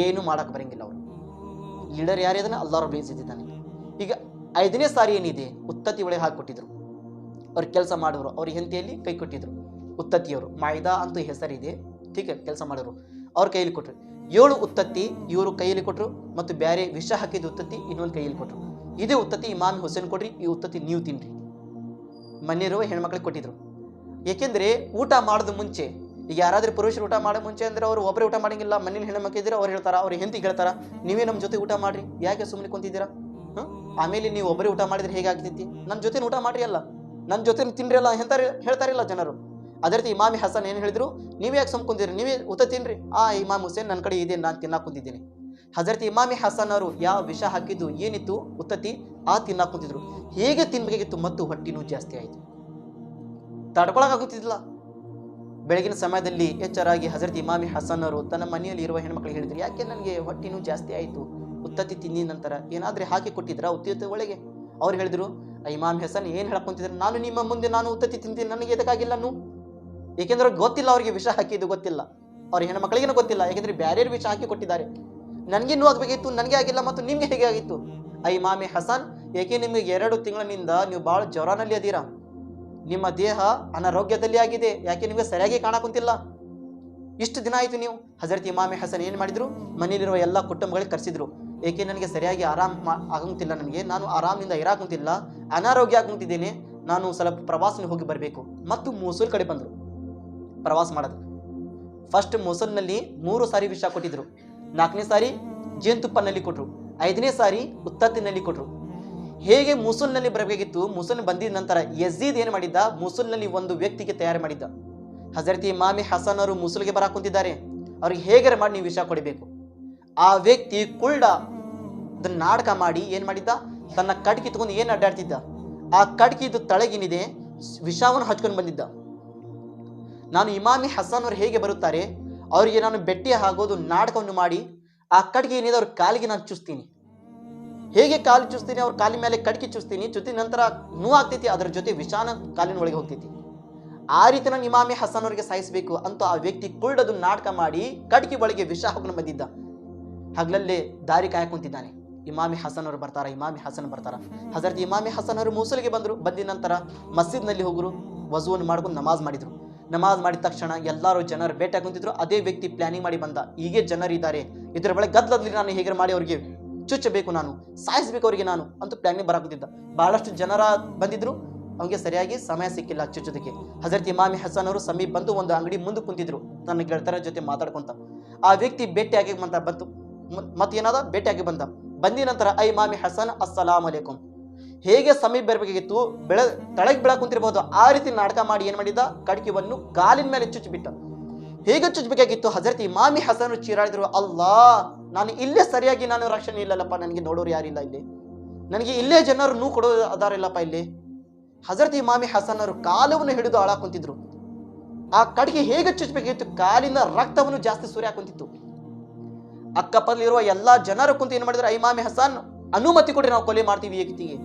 ಏನು ಮಾಡಕ್ ಬರಂಗಿಲ್ಲ ಅವರು. ಲೀಡರ್ ಯಾರಿದಾನೆ, ಅಲ್ಲಾಹ್ ರಬ್ಬುಲ್ ಇಜ್ಜತ್ ಇದ್ದಾನೆ. ಈಗ 5ನೇ ಸಾರಿ ಏನಿದೆ, ಉತ್ತತ್ತಿ ಒಳಗೆ ಹಾಕಿಕೊಟ್ಟಿದ್ರು. ಅವ್ರು ಕೆಲಸ ಮಾಡೋರು, ಅವ್ರ ಹೆಂಡತಿಯಲ್ಲಿ ಕೈ ಕೊಟ್ಟಿದ್ರು. ಉತ್ತತ್ತಿಯವರು ಮಾಯಿದಾ ಅಂತೂ ಹೆಸರಿದೆ, ठीक है ಕೆಲಸ ಮಾಡೋರು ಅವ್ರ ಕೈಯಲ್ಲಿ ಕೊಟ್ಟರು 7 ಉತ್ತತ್ತಿ ಇವರು ಕೈಯಲ್ಲಿ ಕೊಟ್ಟರು ಮತ್ತು ಬೇರೆ ವಿಷ ಹಾಕಿದ ಉತ್ತತ್ತಿ ಇನ್ನೊಂದು ಕೈಯಲ್ಲಿ ಕೊಟ್ಟರು ಇದೇ ಉತ್ತತ್ತಿ ಇಮಾಮ್ ಹುಸೇನ್ ಕೊಡ್ರಿ ಈ ಉತ್ತತ್ತಿ ನೀವು ತಿನ್ರಿ ಮನೆಯವರು ಹೆಣ್ಮಕ್ಳಿಗೆ ಕೊಟ್ಟಿದ್ರು ಏಕೆಂದ್ರೆ ಊಟ ಮಾಡೋದು ಮುಂಚೆ ಈಗ ಯಾರಾದರೂ ಪುರುಷರು ಊಟ ಮಾಡೋ ಮುಂಚೆ ಅಂದ್ರೆ ಅವರು ಒಬ್ಬರೇ ಊಟ ಮಾಡಂಗಿಲ್ಲ ಮನೆಯಲ್ಲಿ ಹೆಣ್ಮಕ್ಳು ಇದ್ರೆ ಅವ್ರು ಹೇಳ್ತಾರ ಅವ್ರ ಹೆಂಡತಿ ಹೇಳ್ತಾರ ನೀವೇ ನಮ್ಮ ಜೊತೆ ಊಟ ಮಾಡ್ರಿ ಯಾಕೆ ಸುಮ್ಮನೆ ಕುಂತಿದ್ದೀರಾ ಆಮೇಲೆ ನೀವು ಒಬ್ಬರೇ ಊಟ ಮಾಡಿದ್ರೆ ಹೇಗೆ ಆಗ್ತೈತಿ ನನ್ನ ಜೊತೆ ಊಟ ಮಾಡ್ರಿ ಅಲ್ಲ ನನ್ನ ಜೊತೆ ತಿನ್ರಿ ಅಲ್ಲ ಹೇಳ್ತಾರಿಲ್ಲ ಜನರು ಅದೇ ರೀತಿ ಇಮಾಮ್ ಹಸನ್ ಏನು ಹೇಳಿದ್ರು ನೀವೇ ಯಾಕೆ ಸುಮ್ ಕುಂತಿದ್ರಿ ನೀವೇ ಊಟ ತಿನ್ರಿ ಇಮಾಮ್ ಹುಸೇನ್ ನನ್ನ ಕಡೆ ಇದೆ ನಾನು ತಿನ್ನಕ್ಕೆ ಕುಂತಿದ್ದೀನಿ ಹಜರತ್ ಇಮಾಮಿ ಹಸನ್ ಅವರು ಯಾವ ವಿಷ ಹಾಕಿದ್ದು ಏನಿತ್ತು ಉತ್ತತ್ತಿ ಆ ತಿನ್ನಕ್ ಕುಂತಿದ್ರು. ಹೇಗೆ ತಿನ್ಬೇಕಾಗಿತ್ತು ಮತ್ತು ಹೊಟ್ಟಿನೂ ಜಾಸ್ತಿ ಆಯಿತು, ತಡ್ಕೊಳಕ್ಕಾಗುತ್ತಿದ್ದಿಲ್ಲ. ಬೆಳಗಿನ ಸಮಯದಲ್ಲಿ ಎಚ್ಚರಾಗಿ ಹಜರತ್ ಇಮಾಮಿ ಹಸನ್ ಅವರು ತನ್ನ ಮನೆಯಲ್ಲಿ ಇರುವ ಹೆಣ್ಮಕ್ಳಿಗೆ ಹೇಳಿದ್ರು, ಯಾಕೆ ನನಗೆ ಹೊಟ್ಟಿನೂ ಜಾಸ್ತಿ ಆಯಿತು, ಉತ್ತತ್ತಿ ತಿಂದಿದ ನಂತರ ಏನಾದ್ರೂ ಹಾಕಿ ಕೊಟ್ಟಿದ್ರ ಉತ್ತತ್ತಿ ಒಳಗೆ? ಅವ್ರು ಹೇಳಿದ್ರು, ಇಮಾಮ್ ಹಸನ್ ಏನು ಹೇಳಕ್ ಕುಂತಿದ್ರು, ನಾನು ನಿಮ್ಮ ಮುಂದೆ ನಾನು ಉತ್ತತ್ತಿ ತಿಂತೀನಿ, ನನಗೆ ಎದಕ್ಕಾಗಿಲ್ಲ ಏಕೆಂದ್ರೆ ಗೊತ್ತಿಲ್ಲ, ಅವ್ರಿಗೆ ವಿಷ ಹಾಕಿದ್ದು ಗೊತ್ತಿಲ್ಲ, ಅವ್ರ ಹೆಣ್ಮಕ್ಳಿಗೇನು ಗೊತ್ತಿಲ್ಲ, ಯಾಕೆಂದ್ರೆ ಬ್ಯಾರ್ಯಾರು ವಿಷ ಹಾಕಿ ಕೊಟ್ಟಿದ್ದಾರೆ. ನನಗಿನ್ನೂ ಆಗಬೇಕಿತ್ತು, ನನಗೆ ಆಗಿಲ್ಲ, ಮತ್ತು ನಿಮ್ಗೆ ಹೇಗೆ ಆಗಿತ್ತು? ಇಮಾಮಿ ಹಸನ್, ಏಕೆ ನಿಮ್ಗೆ 2 ತಿಂಗಳಿನಿಂದ ನೀವು ಭಾಳ ಜ್ವರನಲ್ಲಿ ಅದೀರಾ, ನಿಮ್ಮ ದೇಹ ಅನಾರೋಗ್ಯದಲ್ಲಿ ಆಗಿದೆ, ಯಾಕೆ ನಿಮಗೆ ಸರಿಯಾಗಿ ಕಾಣಕುಂತಿಲ್ಲ, ಇಷ್ಟು ದಿನ ಆಯಿತು ನೀವು. ಹಜರತ್ ಇಮಾಮಿ ಹಸನ್ ಏನು ಮಾಡಿದ್ರು, ಮನೆಯಲ್ಲಿರುವ ಎಲ್ಲ ಕುಟುಂಬಗಳಿಗೆ ಕರೆಸಿದ್ರು. ಏಕೆ ನನಗೆ ಸರಿಯಾಗಿ ಆರಾಮ್ ಆಗಂತಿಲ್ಲ, ನಾನು ಆರಾಮದಿಂದ ಇರಾಕುಂತಿಲ್ಲ, ಅನಾರೋಗ್ಯ ಆಗುಂತಿದ್ದೇನೆ, ನಾನು ಸ್ವಲ್ಪ ಪ್ರವಾಸನ ಹೋಗಿ ಬರಬೇಕು. ಮತ್ತು ಮೂಸೂಲ್ ಕಡೆ ಬಂದರು ಪ್ರವಾಸ ಮಾಡೋದು. ಫಸ್ಟ್ ಮೂಸೂಲ್ನಲ್ಲಿ 3 ಸಾರಿ ವಿಷ ಕೊಟ್ಟಿದ್ರು, 4ನೇ ಸಾರಿ ಜೇನುತುಪ್ಪನಲ್ಲಿ ಕೊಟ್ಟರು, 5ನೇ ಸಾರಿ ಉತ್ತತ್ತಿನಲ್ಲಿ ಕೊಟ್ಟರು. ಹೇಗೆ ಮೂಸೂಲ್ನಲ್ಲಿ ಬರಬೇಕಿತ್ತು, ಮೂಸೂಲ್ ಬಂದಿದ ನಂತರ ಯಜೀದ್ ಏನು ಮಾಡಿದ್ದ, ಮೂಸೂಲ್ನಲ್ಲಿ ಒಂದು ವ್ಯಕ್ತಿಗೆ ತಯಾರು ಮಾಡಿದ್ದ. ಹಜರತ್ ಇಮಾಮಿ ಹಸನ್ ಅವರು ಮೂಸೂಲ್ಗೆ ಬರಾಕ್ ಕುಂತಿದ್ದಾರೆ, ಅವ್ರಿಗೆ ಹೇಗೆ ಮಾಡಿ ನೀವು ವಿಷ ಕೊಡಬೇಕು. ಆ ವ್ಯಕ್ತಿ ಕುಳ್ಳ ಅದನ್ನ ನಾಟಕ ಮಾಡಿ ಏನು ಮಾಡಿದ್ದ, ತನ್ನ ಕಟ್ಕಿ ತಗೊಂಡು ಏನು ಅಡ್ಡಾಡ್ತಿದ್ದ, ಆ ಕಟ್ಕಿದು ತಳಗಿನಿದೆ ವಿಷವನ್ನು ಹಚ್ಕೊಂಡು ಬಂದಿದ್ದ. ನಾನು ಇಮಾಮಿ ಹಸನ್ ಅವರು ಹೇಗೆ ಬರುತ್ತಾರೆ, ಅವರಿಗೆ ನಾನು ಬೆಟ್ಟಿ ಆಗೋದು ನಾಟಕವನ್ನು ಮಾಡಿ ಆ ಕಟ್ಗೆ ಏನಿದೆ ಅವ್ರ ಕಾಲಿಗೆ ನಾನು ಚುಸ್ತೀನಿ, ಹೇಗೆ ಕಾಲು ಚುಸ್ತೀನಿ, ಅವ್ರ ಕಾಲಿನ ಮೇಲೆ ಕಟ್ಕಿ ಚುಸ್ತೀನಿ, ಚುತ್ತಿದ ನಂತರ ನೋವು ಆಗ್ತೈತಿ, ಅದರ ಜೊತೆ ವಿಷಾನ ಕಾಲಿನ ಒಳಗೆ ಹೋಗ್ತೈತಿ. ಆ ರೀತಿ ನಾನು ಇಮಾಮಿ ಹಸನ್ ಅವರಿಗೆ ಸಾಯಿಸಬೇಕು ಅಂತ ಆ ವ್ಯಕ್ತಿ ಕುಳ್ಳದು ನಾಟಕ ಮಾಡಿ ಕಟ್ಕಿ ಒಳಗೆ ವಿಷ ಹಾಕೊಂಡು ಬಂದಿದ್ದ. ಹಗಲಲ್ಲೇ ದಾರಿ ಕಾಯ್ಕೊಂತಿದ್ದಾನೆ. ಇಮಾಮಿ ಹಸನ್ ಅವರು ಬರ್ತಾರ, ಇಮಾಮಿ ಹಸನ್ ಬರ್ತಾರ. ಹಜರತ್ ಇಮಾಮಿ ಹಸನ್ ಅವರು ಮೂಸಲಿಗೆ ಬಂದರು. ಬಂದಿದ ನಂತರ ಮಸ್ಜಿದ್ನಲ್ಲಿ ಹೋಗರು, ವಜುವನ್ನು ಮಾಡ್ಕೊಂಡು ನಮಾಜ್ ಮಾಡಿದ್ರು. ನಮಾಜ್ ಮಾಡಿದ ತಕ್ಷಣ ಎಲ್ಲರೂ ಜನರು ಭೇಟಿ ಕುಂತಿದ್ರು. ಅದೇ ವ್ಯಕ್ತಿ ಪ್ಲಾನಿಂಗ್ ಮಾಡಿ ಬಂದ, ಹೀಗೆ ಜನರು ಇದ್ದಾರೆ, ಇದರ ಬಳಿ ಗದ್ದಲದಲ್ಲಿ ನಾನು ಹೇಗೆ ಮಾಡಿ ಅವರಿಗೆ ಚುಚ್ಚಬೇಕು, ನಾನು ಸಾಯಿಸಬೇಕು ಅವರಿಗೆ ನಾನು ಅಂತ ಪ್ಲಾನಿಂಗ್ ಬರಾಕುತ್ತಿದ್ದ. ಬಹಳಷ್ಟು ಜನರ ಬಂದಿದ್ರು, ಅವನಿಗೆ ಸರಿಯಾಗಿ ಸಮಯ ಸಿಕ್ಕಿಲ್ಲ ಚುಚ್ಚೋದಕ್ಕೆ. ಹಜರತ್ ಇಮಾಮಿ ಹಸನ್ ಅವರು ಸಮೀಪ ಬಂದು ಒಂದು ಅಂಗಡಿ ಮುಂದೆ ಕುಂತಿದ್ರು, ತನ್ನ ಗೆಳತರ ಜೊತೆ ಮಾತಾಡ್ಕೊಂತ. ಆ ವ್ಯಕ್ತಿ ಭೇಟಿಯಾಗಿ ಬಂತು, ಮತ್ತೇನಾದ ಭೇಟಿಯಾಗಿ ಬಂದಿದ ನಂತರ ಇಮಾಮಿ ಹಸನ್ ಅಸ್ಸಲಾಮ್ ಅಲೈಕುಂ, ಹೇಗೆ ಸಮೀಪ ಬರಬೇಕಾಗಿತ್ತು, ತಳಗೆ ಬೆಳಕ್ ಕುಂತಿರ್ಬೋದು, ಆ ರೀತಿ ನಾಟಕ ಮಾಡಿ ಏನು ಮಾಡಿದ್ದ, ಕಡ್ಕಿವನ್ನು ಗಾಲಿನ ಮೇಲೆ ಚುಚ್ಚಿಬಿಟ್ಟ. ಹೇಗೆ ಚುಚ್ಚಬೇಕಾಗಿತ್ತು, ಹಜರತ್ ಇಮಾಮಿ ಹಸನ್ ಚೀರಾಡಿದ್ರು, ಅಲ್ಲಾ ನಾನು ಇಲ್ಲೇ ಸರಿಯಾಗಿ ನಾನು ರಕ್ಷಣೆ ಇಲ್ಲಲ್ಲಪ್ಪ, ನನಗೆ ನೋಡೋರು ಯಾರಿಲ್ಲ ಇಲ್ಲಿ, ನನಗೆ ಇಲ್ಲೇ ಜನರು ನೂ ಕೊಡೋದು ಅದಾರಿಲ್ಲಪ್ಪ ಇಲ್ಲಿ. ಹಜರತ್ ಇಮಾಮಿ ಹಸನ್ ಅವರು ಕಾಲವನ್ನು ಹಿಡಿದು ಆಳಾ ಕುಂತಿದ್ರು. ಆ ಕಡ್ಗೆ ಹೇಗೆ ಚುಚ್ಚಬೇಕಾಗಿತ್ತು, ಕಾಲಿನ ರಕ್ತವನ್ನು ಜಾಸ್ತಿ ಸುರಿಯಾಕ ಕುಂತಿತ್ತು. ಅಕ್ಕಪಲ್ಲಿರುವ ಎಲ್ಲಾ ಜನರು ಕುಂತು ಏನು ಮಾಡಿದ್ರು, ಇಮಾಮಿ ಹಸನ್ ಅನುಮತಿ ಕೊಡಿ, ನಾವು ಕೊಲೆ ಮಾಡ್ತೀವಿ ಈ ವ್ಯಕ್ತಿಗೆ.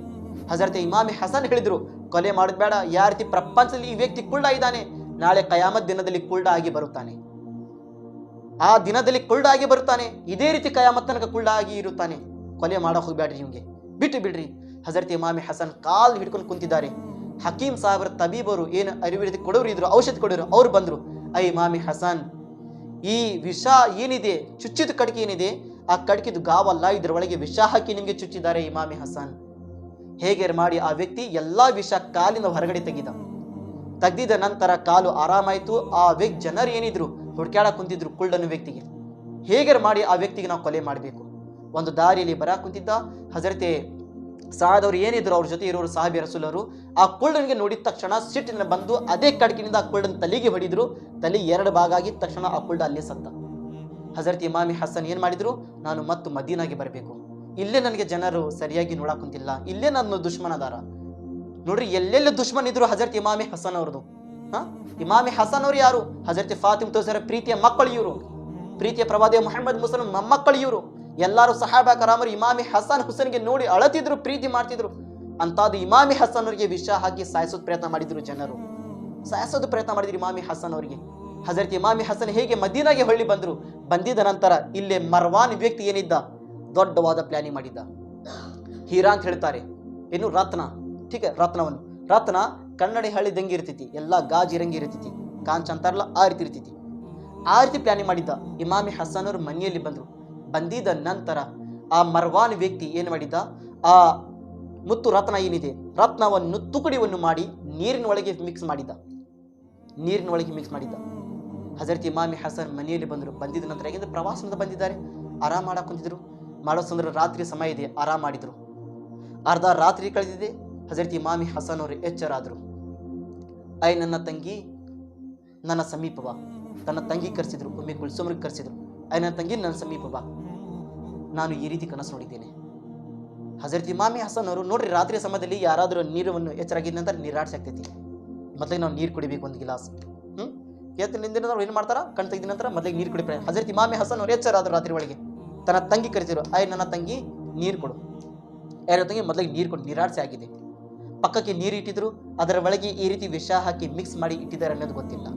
ಹಜರತ್ ಇಮಾಮಿ ಹಸನ್ ಹೇಳಿದ್ರು, ಕೊಲೆ ಮಾಡೋದು ಬೇಡ, ಯಾವ ರೀತಿ ಪ್ರಪಂಚದಲ್ಲಿ ಈ ವ್ಯಕ್ತಿ ಕುಳ್ಳ ಇದ್ದಾನೆ, ನಾಳೆ ಕಯಾಮತ್ ದಿನದಲ್ಲಿ ಕುಳ್ಳ ಆಗಿ ಬರುತ್ತಾನೆ, ಆ ದಿನದಲ್ಲಿ ಕುಳ್ಳ ಆಗಿ ಬರುತ್ತಾನೆ, ಇದೇ ರೀತಿ ಕಯಾಮತ್ ತನಕ ಕುಳ್ಳ ಆಗಿ ಇರುತ್ತಾನೆ, ಕೊಲೆ ಮಾಡೋ ಹೋಗ್ಬೇಡ್ರಿ, ನಿಮ್ಗೆ ಬಿಟ್ಟು ಬಿಡ್ರಿ. ಹಜರತ್ ಇಮಾಮಿ ಹಸನ್ ಕಾಲ್ ಹಿಡ್ಕೊಂಡು ಕುಂತಿದ್ದಾರೆ. ಹಕೀಂ ಸಾಹೇಬರ ತಬೀಬರು ಏನು ಆಯುರ್ವೇದಿಕ್ ಕೊಡೋರು ಇದ್ರು, ಔಷಧಿ ಕೊಡೋರು, ಅವ್ರು ಬಂದ್ರು. ಇಮಾಮಿ ಹಸನ್, ಈ ವಿಷ ಏನಿದೆ, ಚುಚ್ಚಿದ ಕಡ್ಕಿ ಏನಿದೆ, ಆ ಕಡ್ಕಿದು ಗಾವಲ್ಲ, ಇದರ ಒಳಗೆ ವಿಷ ಹಾಕಿ ನಿಮ್ಗೆ ಚುಚ್ಚಿದ್ದಾರೆ ಇಮಾಮಿ ಹಸನ್. ಹೇಗೆ ಮಾಡಿ ಆ ವ್ಯಕ್ತಿ ಎಲ್ಲಾ ವಿಷ ಕಾಲಿನ ಹೊರಗಡೆ ತೆಗೆದಿದ ನಂತರ ಕಾಲು ಆರಾಮಾಯ್ತು. ಆ ವ್ಯಕ್ತಿ ಜನರು ಏನಿದ್ರು ಹುಡ್ಕ್ಯಾಡ ಕುಂತಿದ್ರು ಕುಳ್ಳನ ವ್ಯಕ್ತಿಗೆ. ಹೇಗೆ ಮಾಡಿ ಆ ವ್ಯಕ್ತಿಗೆ ನಾವು ಕೊಲೆ ಮಾಡಬೇಕು. ಒಂದು ದಾರಿಯಲ್ಲಿ ಬರಾ ಕುಂತಿದ್ದ ಹಜರತೆ ಸಾದ್ ಅವರು ಏನಿದ್ರು, ಅವ್ರ ಜೊತೆ ಇರೋರು ಸಾಹಬಿ ರಸೂಲರು, ಆ ಕುಳ್ಳನಿಗೆ ನೋಡಿದ ತಕ್ಷಣ ಸಿಟ್ಟಿನ ಬಂದು ಅದೇ ಕಡ್ಕಿನಿಂದ ಆ ಕುಳ್ಳನ ತಲೆಗೆ ಹೊಡಿದ್ರು. ತಲೆ 2 ಭಾಗ ಆಗಿದ ತಕ್ಷಣ ಆ ಕುಳ್ಳ ಅಲ್ಲೇ ಸತ್ತ. ಹಜರತ್ ಇಮಾಮಿ ಹಸನ್ ಏನ್ ಮಾಡಿದ್ರು, ನಾನು ಮತ್ತು ಮದೀನಾಗೆ ಬರಬೇಕು, ಇಲ್ಲೇ ನನಗೆ ಜನರು ಸರಿಯಾಗಿ ನೋಡಕ್ ಕುಂತಿಲ್ಲ, ಇಲ್ಲೇ ನನ್ನ ದುಶ್ಮನ್ ಅದಾರ. ನೋಡ್ರಿ ಎಲ್ಲೆಲ್ಲ ದುಶ್ಮನ್ ಇದ್ರು ಹಜರತ್ ಇಮಾಮಿ ಹಸನ್ ಅವ್ರದ್ದು. ಇಮಾಮಿ ಹಸನ್ ಅವ್ರು ಯಾರು, ಹಜರತ್ ಫಾತಿಮ ತೋಸರ ಪ್ರೀತಿಯ ಮಕ್ಕಳು ಇವರು, ಪ್ರೀತಿಯ ಪ್ರವಾದಿ ಮುಹಮ್ಮದ್ ಮುಸಲ್ಮಾನ್ ಮೊಮ್ಮಕ್ಕಳು ಇವರು. ಎಲ್ಲರೂ ಸಹಾಬಾ ಕರಾಮರು ಇಮಾಮಿ ಹಸನ್ ಹುಸೇನ್ಗೆ ನೋಡಿ ಅಳತಿದ್ರು, ಪ್ರೀತಿ ಮಾಡ್ತಿದ್ರು. ಅಂತಾದು ಇಮಾಮಿ ಹಸನ್ ಅವರಿಗೆ ವಿಷ ಹಾಕಿ ಸಾಯಿಸೋದು ಪ್ರಯತ್ನ ಮಾಡಿದ್ರು, ಜನರು ಸಾಯಿಸೋದು ಪ್ರಯತ್ನ ಮಾಡಿದ್ರು ಇಮಾಮಿ ಹಸನ್ ಅವರಿಗೆ. ಹಜರತ್ ಇಮಾಮಿ ಹಸನ್ ಹೇಗೆ ಮದೀನಾಗೆ ಹೊಳ್ಳಿ ಬಂದ್ರು. ಬಂದಿದ ನಂತರ ಇಲ್ಲೇ ಮರ್ವಾನ್ ವ್ಯಕ್ತಿ ಏನಿದ್ದ, ದೊಡ್ಡವಾದ ಪ್ಲಾನಿಂಗ್ ಮಾಡಿದ್ದ. ಹೀರಾ ಅಂತ ಹೇಳ್ತಾರೆ, ಏನು ರತ್ನ, ಠೀಕ ರತ್ನ ಕನ್ನಡಿ ಹಳ್ಳಿದಂಗೆ ಇರ್ತೈತಿ, ಎಲ್ಲ ಗಾಜಿರಂಗಿ ಇರ್ತೈತಿ, ಕಾಂಚ ಅಂತಾರಲ್ಲ ಆ ರೀತಿ ಇರ್ತೈತಿ. ಆ ರೀತಿ ಪ್ಲಾನಿಂಗ್ ಮಾಡಿದ್ದ. ಇಮಾಮಿ ಹಸನ್ ಅವರು ಮನೆಯಲ್ಲಿ ಬಂದ್ರು. ಬಂದಿದ ನಂತರ ಆ ಮರ್ವಾನ್ ವ್ಯಕ್ತಿ ಏನು ಮಾಡಿದ್ದ, ಆ ಮುತ್ತು ರತ್ನ ಏನಿದೆ, ರತ್ನವನ್ನು ತುಕಡಿಯನ್ನು ಮಾಡಿ ನೀರಿನ ಒಳಗೆ ಮಿಕ್ಸ್ ಮಾಡಿದ್ದ. ಹಜರತ್ ಇಮಾಮಿ ಹಸನ್ ಮನೆಯಲ್ಲಿ ಬಂದರು. ಬಂದಿದ ನಂತರ ಹೇಗೆಂದ್ರೆ ಪ್ರವಾಸದಿಂದ ಬಂದಿದ್ದಾರೆ, ಆರಾಮ್ ಮಾಡಕ್ ಕುಂತಿದ್ರು. ಮಾಡೋ ಸಂದ್ರ ರಾತ್ರಿ ಸಮಯ ಇದೆ, ಆರಾಮ್ ಮಾಡಿದ್ರು. ಅರ್ಧ ರಾತ್ರಿ ಕಳೆದಿದೆ. ಹಜರತ್ ಇಮಾಮಿ ಹಸನ್ ಅವರು ಎಚ್ಚರಾದರು. ನನ್ನ ತಂಗಿ ನನ್ನ ಸಮೀಪ ಬಾ. ತನ್ನ ತಂಗಿ ಕರೆಸಿದ್ರು, ಒಮ್ಮೆ ಕುಲ್ಸುಮ್ರಿಗೆ ಕರೆಸಿದ್ರು. ನನ್ನ ತಂಗಿ ನನ್ನ ಸಮೀಪ ಬಾ. ನಾನು ಈ ರೀತಿ ಕನಸು ನೋಡಿದ್ದೇನೆ. ಹಜರತ್ ಇಮಾಮಿ ಹಸನ್ ಅವರು ನೋಡ್ರಿ, ರಾತ್ರಿ ಸಮಯದಲ್ಲಿ ಯಾರಾದರೂ ನೀರನ್ನು ಎಚ್ಚರಾಗಿದ್ದ ನಂತರ ನೀರಾಡ್ಸಿ ಆಗ್ತೈತಿ. ಮೊದಲಿಗೆ ನಾವು ನೀರು ಕುಡಿಬೇಕು ಒಂದು ಗಿಲಾಸ್. ನಿಂದಿನ ಏನು ಮಾಡ್ತಾರ, ಕಣ್ ತೆಗೆದ ನಂತರ ಮೊದಲಿಗೆ ನೀರು ಕುಡಿಬೇಕು. ಹಜರತ್ ಇಮಾಮಿ ಹಸನ್ ಅವರು ಎಚ್ಚರಾದ್ರು ರಾತ್ರಿ ಒಳಗೆ. ತನ್ನ ತಂಗಿ ಕರೆಸಿದ್ರು, ನನ್ನ ತಂಗಿ ನೀರು ಕೊಡು. ಯಾರ ತಂಗಿ ಮೊದಲಿಗೆ ನೀರು ಕೊಡು, ನೀರಾಡ್ಸಿ ಆಗಿದೆ. ಪಕ್ಕಕ್ಕೆ ನೀರು ಇಟ್ಟಿದ್ರು, ಅದರ ಒಳಗೆ ಈ ರೀತಿ ವಿಷ ಹಾಕಿ ಮಿಕ್ಸ್ ಮಾಡಿ ಇಟ್ಟಿದ್ದಾರೆ ಅನ್ನೋದು ಗೊತ್ತಿಲ್ಲ.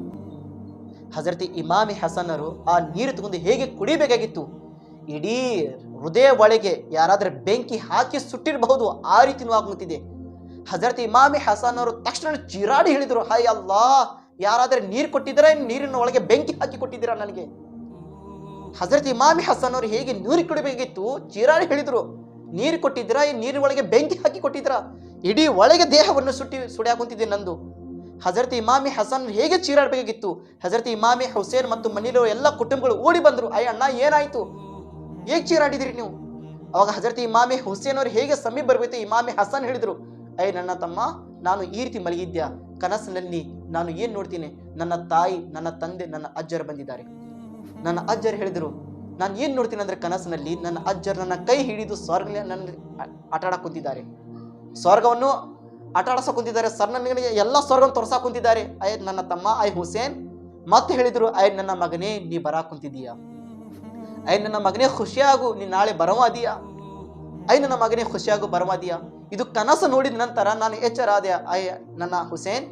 ಹಜರತ್ ಇಮಾಮಿ ಹಸನ್ ಅವರು ಆ ನೀರು ತಗೊಂಡು ಹೇಗೆ ಕುಡಿಬೇಕಾಗಿತ್ತು, ಇಡೀ ಹೃದಯ ಒಳಗೆ ಯಾರಾದ್ರೆ ಬೆಂಕಿ ಹಾಕಿ ಸುಟ್ಟಿರಬಹುದು, ಆ ರೀತಿನೂ ಆಗುತ್ತಿದೆ. ಹಜರತ್ ಇಮಾಮಿ ಹಸನ್ ಅವರು ತಕ್ಷಣ ಚಿರಾಡಿ ಹೇಳಿದ್ರು, ಹಾಯ್ ಅಲ್ಲಾ, ಯಾರಾದ್ರೆ ನೀರು ಕೊಟ್ಟಿದ್ದೀರಾ, ನೀರಿನ ಒಳಗೆ ಬೆಂಕಿ ಹಾಕಿ ಕೊಟ್ಟಿದ್ದೀರಾ ನನಗೆ. ಹಜರತ್ ಇಮಾಮಿ ಹಸನ್ ಅವರು ಹೇಗೆ ನೀರು ಕುಡಿಬೇಕಿತ್ತು ಚಿರಾಡಿ ಹೇಳಿದ್ರು, ನೀರು ಕೊಟ್ಟಿದ್ದೀರಾ, ಈ ನೀರಿನ ಒಳಗೆ ಬೆಂಕಿ ಹಾಕಿ ಕೊಟ್ಟಿದ್ದೀರಾ, ಇಡೀ ಒಳಗೆ ದೇಹವನ್ನು ಸುಡಿಯಾಗುತ್ತಿದೆ ನಂದು. ಹಜರತ್ ಇಮಾಮಿ ಹಸನ್ ಹೇಗೆ ಚೀರಾಡಬೇಕಾಗಿತ್ತು. ಹಜರತ್ ಇಮಾಮಿ ಹುಸೇನ್ ಮತ್ತು ಮನೆಯಲ್ಲಿರುವ ಎಲ್ಲ ಕುಟುಂಬಗಳು ಓಡಿ ಬಂದರು, ಅಣ್ಣ ಏನಾಯ್ತು, ಹೇಗೆ ಚೀರಾಡಿದಿರಿ ನೀವು. ಅವಾಗ ಹಜರತ್ ಇಮಾಮಿ ಹುಸೇನ್ ಅವರು ಹೇಗೆ ಸಮೀಪ ಬರಬೇಕು, ಇಮಾಮಿ ಹಸನ್ ಹೇಳಿದ್ರು, ನನ್ನ ತಮ್ಮ, ನಾನು ಈ ರೀತಿ ಮಲಗಿದ್ಯಾ, ಕನಸಿನಲ್ಲಿ ನಾನು ಏನು ನೋಡ್ತೀನಿ, ನನ್ನ ತಾಯಿ, ನನ್ನ ತಂದೆ, ನನ್ನ ಅಜ್ಜರು ಬಂದಿದ್ದಾರೆ. ನನ್ನ ಅಜ್ಜರು ಹೇಳಿದರು, ನಾನು ಏನು ನೋಡ್ತೀನಿ ಅಂದರೆ ಕನಸಿನಲ್ಲಿ ನನ್ನ ಅಜ್ಜರು ನನ್ನ ಕೈ ಹಿಡಿದು ಸ್ವರ್ಗ ನನ್ನ ಆಟ ಆಡಕ್ಕೆ ಕುಂತಿದ್ದಾರೆ, ಸ್ವರ್ಗವನ್ನು ಆಟ ಆಡಸಕ್ಕೆ ಕುಂತಿದ್ದಾರೆ, ಸರ್ ನನಗೆ ಎಲ್ಲ ಸ್ವರ್ಗವನ್ನು ತೋರ್ಸಕ್ಕೆ ಕುಂತಿದ್ದಾರೆ. ನನ್ನ ತಮ್ಮ ಹುಸೇನ್ ಮತ್ತೆ ಹೇಳಿದರು, ನನ್ನ ಮಗನೇ ನೀ ಬರಾಕ್ ಕುಂತಿದ್ದೀಯಾ, ನನ್ನ ಮಗನೇ ಖುಷಿಯಾಗು, ನೀ ನಾಳೆ ಬರವಾದೀಯಾ, ನನ್ನ ಮಗನೇ ಖುಷಿಯಾಗು ಬರವಾದೀಯಾ. ಇದು ಕನಸು ನೋಡಿದ ನಂತರ ನಾನು ಎಚ್ಚರಾದೆ. ನನ್ನ ಹುಸೇನ್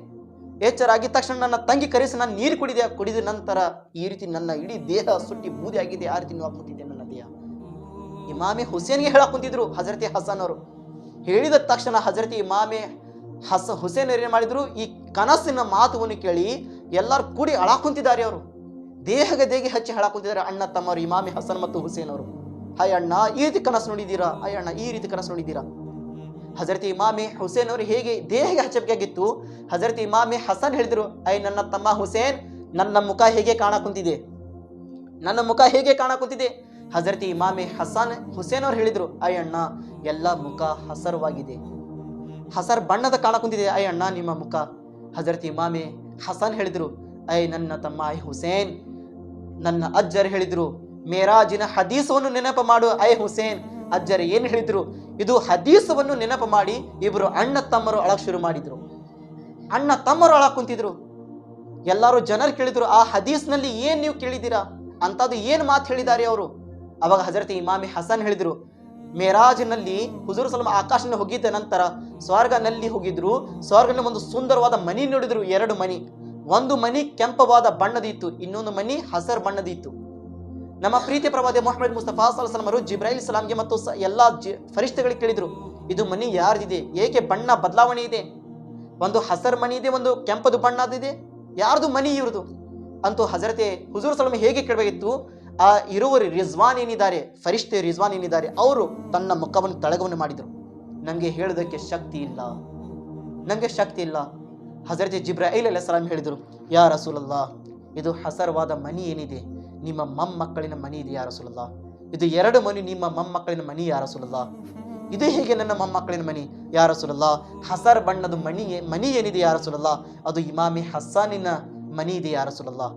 ಎಚ್ಚರಾಗಿದ ತಕ್ಷಣ ನನ್ನ ತಂಗಿ ಕರೆಸಿ ನಾನು ನೀರು ಕುಡಿದ ನಂತರ ಈ ರೀತಿ ನನ್ನ ಇಡೀ ದೇಹ ಸುಟ್ಟಿ ಬೂದಿ ಆಗಿದೆ, ಆ ರೀತಿ ನೋವು ಕುಂತಿದ್ದೆ ನನ್ನ ದೇಹ. ಇಮಾಮಿ ಹುಸೇನ್ಗೆ ಹೇಳಕ್ ಕುಂತಿದ್ರು ಹಜರತಿ ಹಸನ್ ಅವರು. ಹೇಳಿದ ತಕ್ಷಣ ಹಜರತಿ ಇಮಾಮಿ ಹುಸೇನ್ ಏನು ಮಾಡಿದ್ರು, ಈ ಕನಸಿನ ಮಾತುವನ್ನು ಕೇಳಿ ಎಲ್ಲರೂ ಕೂಡಿ ಅಳಾಕುಂತಿದ್ದಾರೆ. ಅವರು ದೇಹಗೆ ದೇಹಗೆ ಹಚ್ಚಿ ಹೇಳಾಕುಂತಿದ್ದಾರೆ, ಅಣ್ಣ ತಮ್ಮವರು ಇಮಾಮಿ ಹಸನ್ ಮತ್ತು ಹುಸೇನ್ ಅವರು. ಅಣ್ಣ ಈ ರೀತಿ ಕನಸು ನೋಡಿದ್ದೀರಾ, ಅಣ್ಣ ಈ ರೀತಿ ಕನಸು ನೋಡಿದ್ದೀರಾ. ಹಜರತ್ ಇಮಾಮಿ ಹುಸೇನ್ ಅವರು ಹೇಗೆ ದೇಹಗೆ ಹಚ್ಚಬೇಕಾಗಿತ್ತು, ಹಜರತ್ ಇಮಾಮಿ ಹಸನ್ ಹೇಳಿದ್ರು, ನನ್ನ ತಮ್ಮ ಹುಸೇನ್, ನನ್ನ ಮುಖ ಹೇಗೆ ಕಾಣಕುಂತಿದೆ, ನನ್ನ ಮುಖ ಹೇಗೆ ಕಾಣಕುಂತಿದೆ. ಹಜರತ್ ಇಮಾಮಿ ಹುಸೇನ್ ಅವರು ಹೇಳಿದ್ರು, ಅಣ್ಣ ಎಲ್ಲ ಮುಖ ಹಸರವಾಗಿದೆ, ಹಸರ್ ಬಣ್ಣದ ಕಾಣಕುಂತಿದೆ ಅಣ್ಣ ನಿಮ್ಮ ಮುಖ. ಹಜರತ್ ಇಮಾಮಿ ಹಸನ್ ಹೇಳಿದ್ರು, ನನ್ನ ತಮ್ಮ ಹುಸೇನ್, ನನ್ನ ಅಜ್ಜರು ಹೇಳಿದ್ರು, ಮೇರಾಜಿನ ಹದೀಸವನ್ನು ನೆನಪು ಮಾಡು ಹುಸೇನ್. ಅಜ್ಜರು ಏನು ಹೇಳಿದ್ರು, ಇದು ಹದೀಸವನ್ನು ನೆನಪು ಮಾಡಿ ಇಬ್ಬರು ಅಣ್ಣ ತಮ್ಮರು ಅಳಕ್ ಶುರು ಮಾಡಿದ್ರು. ಅಣ್ಣ ತಮ್ಮರು ಅಳಕ್ ಕುಂತಿದ್ರು. ಎಲ್ಲರೂ ಜನರು ಕೇಳಿದ್ರು, ಆ ಹದೀಸ್ನಲ್ಲಿ ಏನ್ ನೀವು ಕೇಳಿದ್ದೀರಾ, ಅಂತದ್ದು ಏನ್ ಮಾತು ಹೇಳಿದ್ದಾರೆ ಅವರು. ಅವಾಗ ಹಜರತ್ ಇಮಾಮಿ ಹಸನ್ ಹೇಳಿದ್ರು, ಮೇರಾಜ್ನಲ್ಲಿ ಹುಜೂರ್ ಸಲ್ಲಲ್ಲಾಹು ಆಕಾಶನ ಹೋಗಿದ್ದ ನಂತರ ಸ್ವರ್ಗನಲ್ಲಿ ಹೋಗಿದ್ರು. ಸ್ವರ್ಗನಲ್ಲಿ ಒಂದು ಸುಂದರವಾದ ಮನಿ ನೋಡಿದ್ರು, 2 ಮನಿ. ಒಂದು ಮನಿ ಕೆಂಪವಾದ ಬಣ್ಣದಿತ್ತು, ಇನ್ನೊಂದು ಮನಿ ಹಸರ್ ಬಣ್ಣದಿತ್ತು. ನಮ್ಮ ಪ್ರೀತಿ ಪ್ರವಾದಿ ಮೊಹಮ್ಮದ್ ಮುಸ್ತಫಾ ಸಲ್ಲಲ್ಲಾಹು ಅಲೈಹಿ ವಸಲ್ಲಂ ಅವರು ಜಿಬ್ರೈಲ್ ಸಲಾಂಗೆ ಮತ್ತು ಎಲ್ಲ ಫರಿಷ್ಠಗಳಿಗೆ ಕೇಳಿದ್ರು, ಇದು ಮನಿ ಯಾರ್ದಿದೆ, ಏಕೆ ಬಣ್ಣ ಬದಲಾವಣೆ ಇದೆ, ಒಂದು ಹಸರ್ ಮನಿ ಇದೆ, ಒಂದು ಕೆಂಪದು ಬಣ್ಣದಿದೆ, ಯಾರ್ದು ಮನಿ ಇವ್ರದು ಅಂತೂ ಹಜರತೆ ಹುಜೂರ್ ಸಲ್ಲಲ್ಲಾಹು ಹೇಗೆ ಕೇಳಬೇಕಿತ್ತು. ಆ ಇರುವರು ರಿಜ್ವಾನ್ ಏನಿದ್ದಾರೆ, ಫರಿಷ್ಠೆ ರಿಜ್ವಾನ್ ಏನಿದ್ದಾರೆ, ಅವರು ತನ್ನ ಮುಖವನ್ನು ತಳಗವನ್ನು ಮಾಡಿದರು. ನನಗೆ ಹೇಳೋದಕ್ಕೆ ಶಕ್ತಿ ಇಲ್ಲ, ನನಗೆ ಶಕ್ತಿ ಇಲ್ಲ. ಹಜರತೆ ಜಿಬ್ರೈಲ್ ಅಲೈಹಿಸ್ಸಲಾಂ ಹೇಳಿದರು, ಯಾ ರಸೂಲಲ್ಲಾಹ್, ಇದು ಹಸರವಾದ ಮನಿ ಏನಿದೆ ನಿಮ್ಮ ಮೊಮ್ಮಕ್ಕಳಿನ ಮನಿ ಇದೆ ಯಾ ರಸೂಲಲ್ಲಾಹ್, ಇದು 2 ಮನಿ ನಿಮ್ಮ ಮೊಮ್ಮಕ್ಕಳಿನ ಮನಿ ಯಾ ರಸೂಲಲ್ಲಾಹ್. ಇದು ಹೇಗೆ ನನ್ನ ಮೊಮ್ಮಕ್ಕಳಿನ ಮನಿ ಯಾ ರಸೂಲಲ್ಲಾಹ್. ಹಸರ್ ಬಣ್ಣದ ಮನಿ ಏನಿದೆ ಯಾ ರಸೂಲಲ್ಲಾಹ್, ಅದು ಇಮಾಮಿ ಹಸ್ಸಾನಿನ ಮನಿ ಇದೆ ಯಾ ರಸೂಲಲ್ಲಾಹ್.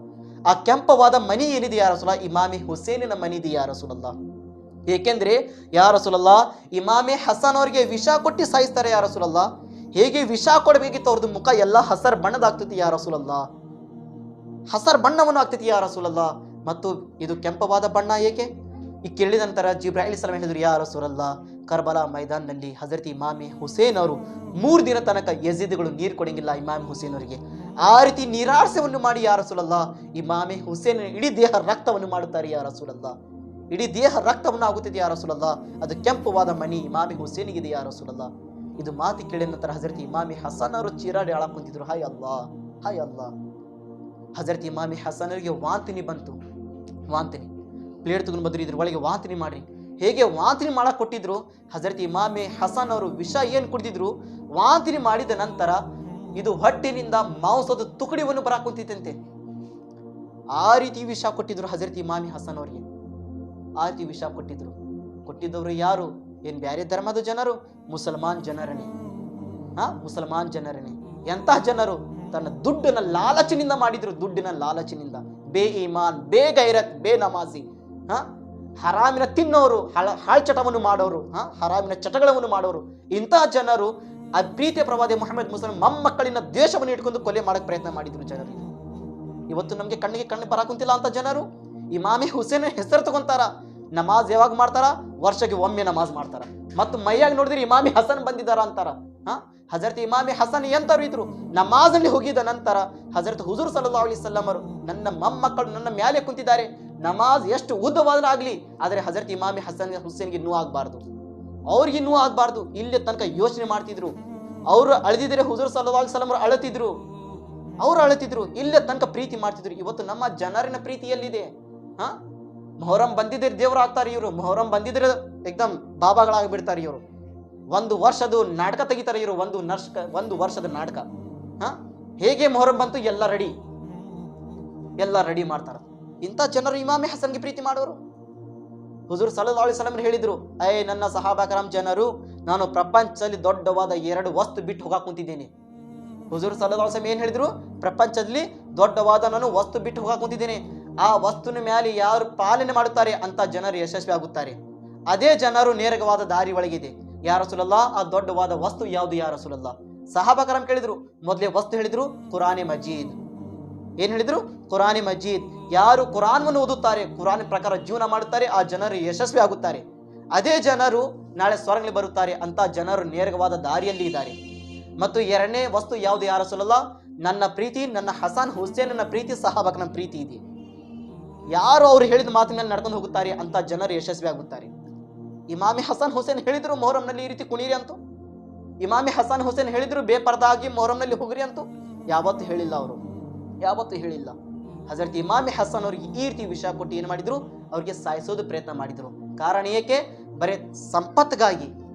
ಆ ಕೆಂಪವಾದ ಮನಿ ಏನಿದೆ ಯಾ ರಸೂಲಲ್ಲಾಹ್, ಇಮಾಮಿ ಹುಸೇನಿನ ಮನಿ ಇದೆ ಯಾ ರಸೂಲಲ್ಲಾಹ್. ಏಕೆಂದ್ರೆ ಯಾ ರಸೂಲಲ್ಲಾಹ್, ಇಮಾಮಿ ಹಸನ್ ಅವರಿಗೆ ವಿಷ ಕೊಟ್ಟು ಸಾಯಿಸ್ತಾರೆ ಯಾ ರಸೂಲಲ್ಲಾಹ್. ಹೇಗೆ ವಿಷ ಕೊಡಬೇಕಿತ್ತು, ಅವ್ರದ್ದು ಮುಖ ಎಲ್ಲ ಹಸರ್ ಬಣ್ಣದಾಗ್ತೈತಿ ಯಾ ರಸೂಲಲ್ಲಾಹ್, ಹಸರ್ ಬಣ್ಣವನ್ನು ಆಗ್ತೈತಿ ಯಾ ರಸೂಲಲ್ಲಾಹ್. ಮತ್ತು ಇದು ಕೆಂಪವಾದ ಬಣ್ಣ ಏಕೆ ಈ ಕೇಳಿದ ನಂತರ ಜಿಬ್ರೈಲ್ ಅಲೈಹಿಸ್ಸಲಾಂ ಹೇಳಿದ್ರು, ಯಾ ರಸೂಲಲ್ಲಾಹ್, ಕರ್ಬಲಾ ಮೈದಾನದಲ್ಲಿ ಹಜರತ್ ಇಮಾಮಿ ಹುಸೇನ್ ಅವರು 3 ದಿನ ತನಕ ಯಜೀದ್ಗಳು ನೀರು ಕೊಡಂಗಿಲ್ಲ ಇಮಾಮ್ ಹುಸೇನ್ ಅವರಿಗೆ. ಆ ರೀತಿ ನೀರಾರ್ಸವನ್ನು ಮಾಡಿ ಯಾ ರಸೂಲಲ್ಲಾಹ್, ಇಮಾಮಿ ಹುಸೇನ್ ಇಡೀ ದೇಹ ರಕ್ತವನ್ನು ಮಾಡುತ್ತಾರೆ ಯಾ ರಸೂಲಲ್ಲಾಹ್, ಇಡೀ ದೇಹ ರಕ್ತವನ್ನು ಆಗುತ್ತಿದೆ ಯಾ ರಸೂಲಲ್ಲಾಹ್. ಅದು ಕೆಂಪವಾದ ಮನಿ ಇಮಾಮಿ ಹುಸೇನಿಗಿದೆ ಯಾ ರಸೂಲಲ್ಲಾಹ್. ಇದು ಮಾತಿ ಕೇಳಿದ ನಂತರ ಹಜರತ್ ಇಮಾಮಿ ಹಸನ್ ಅವರು ಚೀರಾಡಿ ಆಳಕ್ ಕುಂತಿದ್ರು, ಹಾಯ್ ಅಲ್ಲಾ, ಹಾಯ್ ಅಲ್ಲಾ. ಹಜರತ್ ಇಮಾಮಿ ಹಸನ್ ಅವರಿಗೆ ವಾಂತಿನಿ ಬಂತು, ವಾಂತಿನಿ ಪ್ಲೇಟ್ ತಗೊಂಡು ಬಂದ್ರು, ಇದ್ರ ಒಳಗೆ ವಾಂತಿನಿ ಮಾಡ್ರಿ. ಹೇಗೆ ವಾಂತಿನಿ ಮಾಡಕ್ ಕೊಟ್ಟಿದ್ರು, ಹಜರತ್ ಇಮಾಮಿ ಹಸನ್ ಅವರು ವಿಷ ಏನು ಕುಡಿದಿದ್ರು, ವಾಂತಿನಿ ಮಾಡಿದ ನಂತರ ಇದು ಹೊಟ್ಟಿನಿಂದ ಮಾಂಸದ ತುಕಡಿವನ್ನು ಬರಾಕ್ ಕುಂತಿತ್ತಂತೆ. ಆ ರೀತಿ ವಿಷ ಕೊಟ್ಟಿದ್ರು ಹಜರತ್ ಇಮಾಮಿ ಹಸನ್ ಅವರಿಗೆ, ಆ ರೀತಿ ವಿಷ ಕೊಟ್ಟಿದ್ದವರು ಯಾರು, ಏನ್ ಬ್ಯಾರೆ ಧರ್ಮದ ಜನರು, ಮುಸಲ್ಮಾನ್ ಜನರನೇ. ಮುಸಲ್ಮಾನ್ ಜನರನೇ. ಎಂತಹ ಜನರು, ತನ್ನ ದುಡ್ಡಿನ ಲಾಲಚಿನಿಂದ ಮಾಡಿದ್ರು, ದುಡ್ಡಿನ ಲಾಲಚಿನಿಂದ. ಬೇ ಈಮಾನ್, ಬೇ ಗೈರತ್, ಬೇ ನಮಾಜಿ. ಹರಾಮಿನ ತಿನ್ನೋರು, ಹಾಳ್ಚಟವನ್ನು ಮಾಡೋರು, ಹರಾಮಿನ ಚಟಗಳನ್ನು ಮಾಡೋರು, ಇಂತಹ ಜನರು ಆ ಪ್ರೀತಿಯ ಪ್ರವಾದಿ ಮುಹಮ್ಮದ್ ಮುಸ್ಲಿಂ ಮೊಮ್ಮಕ್ಕಳಿನ ದ್ವೇಷವನ್ನು ಇಟ್ಕೊಂಡು ಕೊಲೆ ಮಾಡಕ್ಕೆ ಪ್ರಯತ್ನ ಮಾಡಿದ್ರು ಜನರು. ಇವತ್ತು ನಮಗೆ ಕಣ್ಣಿಗೆ ಕಣ್ಣು ಬರಾಕುಂತಿಲ್ಲ ಅಂತ ಜನರು ಇಮಾಮಿ ಹುಸೇನ್ ಹೆಸರು ತಗೊಂತಾರ. ನಮಾಜ್ ಯಾವಾಗ ಮಾಡ್ತಾರ? ವರ್ಷಕ್ಕೆ ಒಮ್ಮೆ ನಮಾಜ್ ಮಾಡ್ತಾರ. ಮತ್ತು ಮೈಯಾಗಿ ನೋಡಿದ್ರೆ ಇಮಾಮಿ ಹಸನ್ ಬಂದಿದ್ದಾರ ಅಂತಾರ. ಹಜರತ್ ಇಮಾಮಿ ಹಸನ್ ಎಂತರು ಇದ್ರು? ನಮಾಜಲ್ಲಿ ಹೋಗಿದ ನಂತರ ಹಜರತ್ ಹುಜೂರ್ ಸಲ್ಲಲ್ಲಾಹು ಅಲೈಹಿ ವಸಲ್ಲಂ ಅವರು, ನನ್ನ ಮೊಮ್ಮಕ್ಕಳು ನನ್ನ ಮ್ಯಾಲೆ ಕುಂತಿದ್ದಾರೆ, ನಮಾಜ್ ಎಷ್ಟು ಉದ್ದವಾದ್ರೂ ಆಗ್ಲಿ, ಆದರೆ ಹಜರತ್ ಇಮಾಮಿ ಹಸನ್ ಹುಸೇನ್ಗೆ ನೋವು ಆಗ್ಬಾರ್ದು, ಅವ್ರಿಗೆ ನೋವು ಆಗ್ಬಾರ್ದು, ಇಲ್ಲಿ ತನಕ ಯೋಚನೆ ಮಾಡ್ತಿದ್ರು. ಅವರು ಅಳದಿದ್ರೆ ಹುಜೂರ್ ಸಲ್ಲಲ್ಲಾಹು ಅಲೈಹಿ ವಸಲ್ಲಂ ಅವರು ಅಳತಿದ್ರು, ಇಲ್ಲೇ ತನಕ ಪ್ರೀತಿ ಮಾಡ್ತಿದ್ರು. ಇವತ್ತು ನಮ್ಮ ಜನರಿನ ಪ್ರೀತಿ ಎಲ್ಲಿದೆ? ಮೊಹರಂ ಬಂದಿದ್ರೆ ದೇವ್ರು ಆಗ್ತಾರೆ ಇವರು, ಮೊಹರಂ ಬಂದಿದ್ರೆ ಏಕ್ದಮ್ ಬಾಬಾಗಳಾಗಿ ಬಿಡ್ತಾರೆ ಇವರು. ಒಂದು ವರ್ಷದ ನಾಟಕ ತೆಗಿತಾರೆ ಇವರು, ಒಂದು ವರ್ಷದ ನಾಟಕ. ಹೇಗೆ ಮೊಹರಂ ಬಂತು ಎಲ್ಲ ರೆಡಿ ಮಾಡ್ತಾರ. ಇಂಥ ಜನರು ಇಮಾಮಿ ಹಸನ್ಗೆ ಪ್ರೀತಿ ಮಾಡೋರು. ಹುಜೂರ್ ಸಲ್ಲಲ್ಲಾಹು ಅಲೈಹಿ ವಸಲ್ಲಂ ಹೇಳಿದ್ರು, ನನ್ನ ಸಹಾಬಾಕರಾಮ್ ಜನರು, ನಾನು ಪ್ರಪಂಚದಲ್ಲಿ ದೊಡ್ಡವಾದ 2 ವಸ್ತು ಬಿಟ್ಟು ಹೋಗಾಕ್ ಕುಂತಿದ್ದೇನೆ. ಹುಜೂರ್ ಸಲ್ಲಲ್ಲಾಹು ಅಲೈಹಿ ವಸಲ್ಲಂ ಏನ್ ಹೇಳಿದ್ರು? ಪ್ರಪಂಚದಲ್ಲಿ ದೊಡ್ಡವಾದ ನಾನು ವಸ್ತು ಬಿಟ್ಟು ಹೋಗಾಕ್ ಕುಂತಿದ್ದೇನೆ, ಆ ವಸ್ತುವಿನ ಮೇಲೆ ಯಾರು ಪಾಲನೆ ಮಾಡುತ್ತಾರೆ ಅಂತ ಜನರು ಯಶಸ್ವಿ ಆಗುತ್ತಾರೆ. ಅದೇ ಜನರು ನೇರವಾದ ದಾರಿ ಒಳಗಿದೆ. ಯಾ ರಸೂಲಲ್ಲಾಹ್, ಆ ದೊಡ್ಡವಾದ ವಸ್ತು ಯಾವುದು ಯಾ ರಸೂಲಲ್ಲಾಹ್? ಸಹಾಬಾಕರಾಮ್ ಕೇಳಿದ್ರು. ಮೊದಲೇ ವಸ್ತು ಹೇಳಿದ್ರು ಕುರಾನೆ ಮಜೀದ್. ಏನ್ ಹೇಳಿದ್ರು? ಕುರಾನೆ ಮಜೀದ್. ಯಾರು ಕುರಾನ್ವನ್ನು ಓದುತ್ತಾರೆ, ಕುರಾನ್ ಪ್ರಕಾರ ಜೀವನ ಮಾಡುತ್ತಾರೆ, ಆ ಜನರು ಯಶಸ್ವಿ ಆಗುತ್ತಾರೆ. ಅದೇ ಜನರು ನಾಳೆ ಸ್ವರ್ಗದಲ್ಲಿ ಬರುತ್ತಾರೆ. ಅಂತ ಜನರು ನೇರವಾದ ದಾರಿಯಲ್ಲಿ ಇದ್ದಾರೆ. ಮತ್ತು 2ನೇ ವಸ್ತು ಯಾವುದು ಯಾ ರಸೂಲಲ್ಲಾಹ್? ನನ್ನ ಪ್ರೀತಿ, ನನ್ನ ಹಸನ್ ಹುಸೇನ್ನ ಪ್ರೀತಿ, ಸಹಾಬಾಕನ ಪ್ರೀತಿ ಇದೆ. ಯಾರು ಅವ್ರು ಹೇಳಿದ ಮಾತಿನ ಮೇಲೆ ನಡ್ಕೊಂಡು ಹೋಗುತ್ತಾರೆ ಅಂತ ಜನರು ಯಶಸ್ವಿ ಆಗುತ್ತಾರೆ. ಇಮಾಮಿ ಹಸನ್ ಹುಸೇನ್ ಹೇಳಿದ್ರು ಮೊಹರಂನಲ್ಲಿ ಈ ರೀತಿ ಕುಣೀರಿ ಅಂತೂ, ಇಮಾಮಿ ಹಸನ್ ಹುಸೇನ್ ಹೇಳಿದ್ರು ಬೇಪರ್ದಾಗಿ ಮೊಹರಂನಲ್ಲಿ ಹೋಗ್ರಿ ಅಂತೂ ಯಾವತ್ತೂ ಹೇಳಿಲ್ಲ. ಅವರು ಯಾವತ್ತೂ ಹೇಳಿಲ್ಲ. ಹಜರತ್ ಇಮಾಮಿ ಹಸನ್ ಅವರಿಗೆ ಈ ರೀತಿ ವಿಷಯ ಕೊಟ್ಟು ಏನು ಮಾಡಿದ್ರು? ಅವ್ರಿಗೆ ಸಾಯಿಸೋದು ಪ್ರಯತ್ನ ಮಾಡಿದ್ರು. ಕಾರಣ ಏಕೆ? ಬರೀ ಸಂಪತ್ತಿಗಾಗಿ,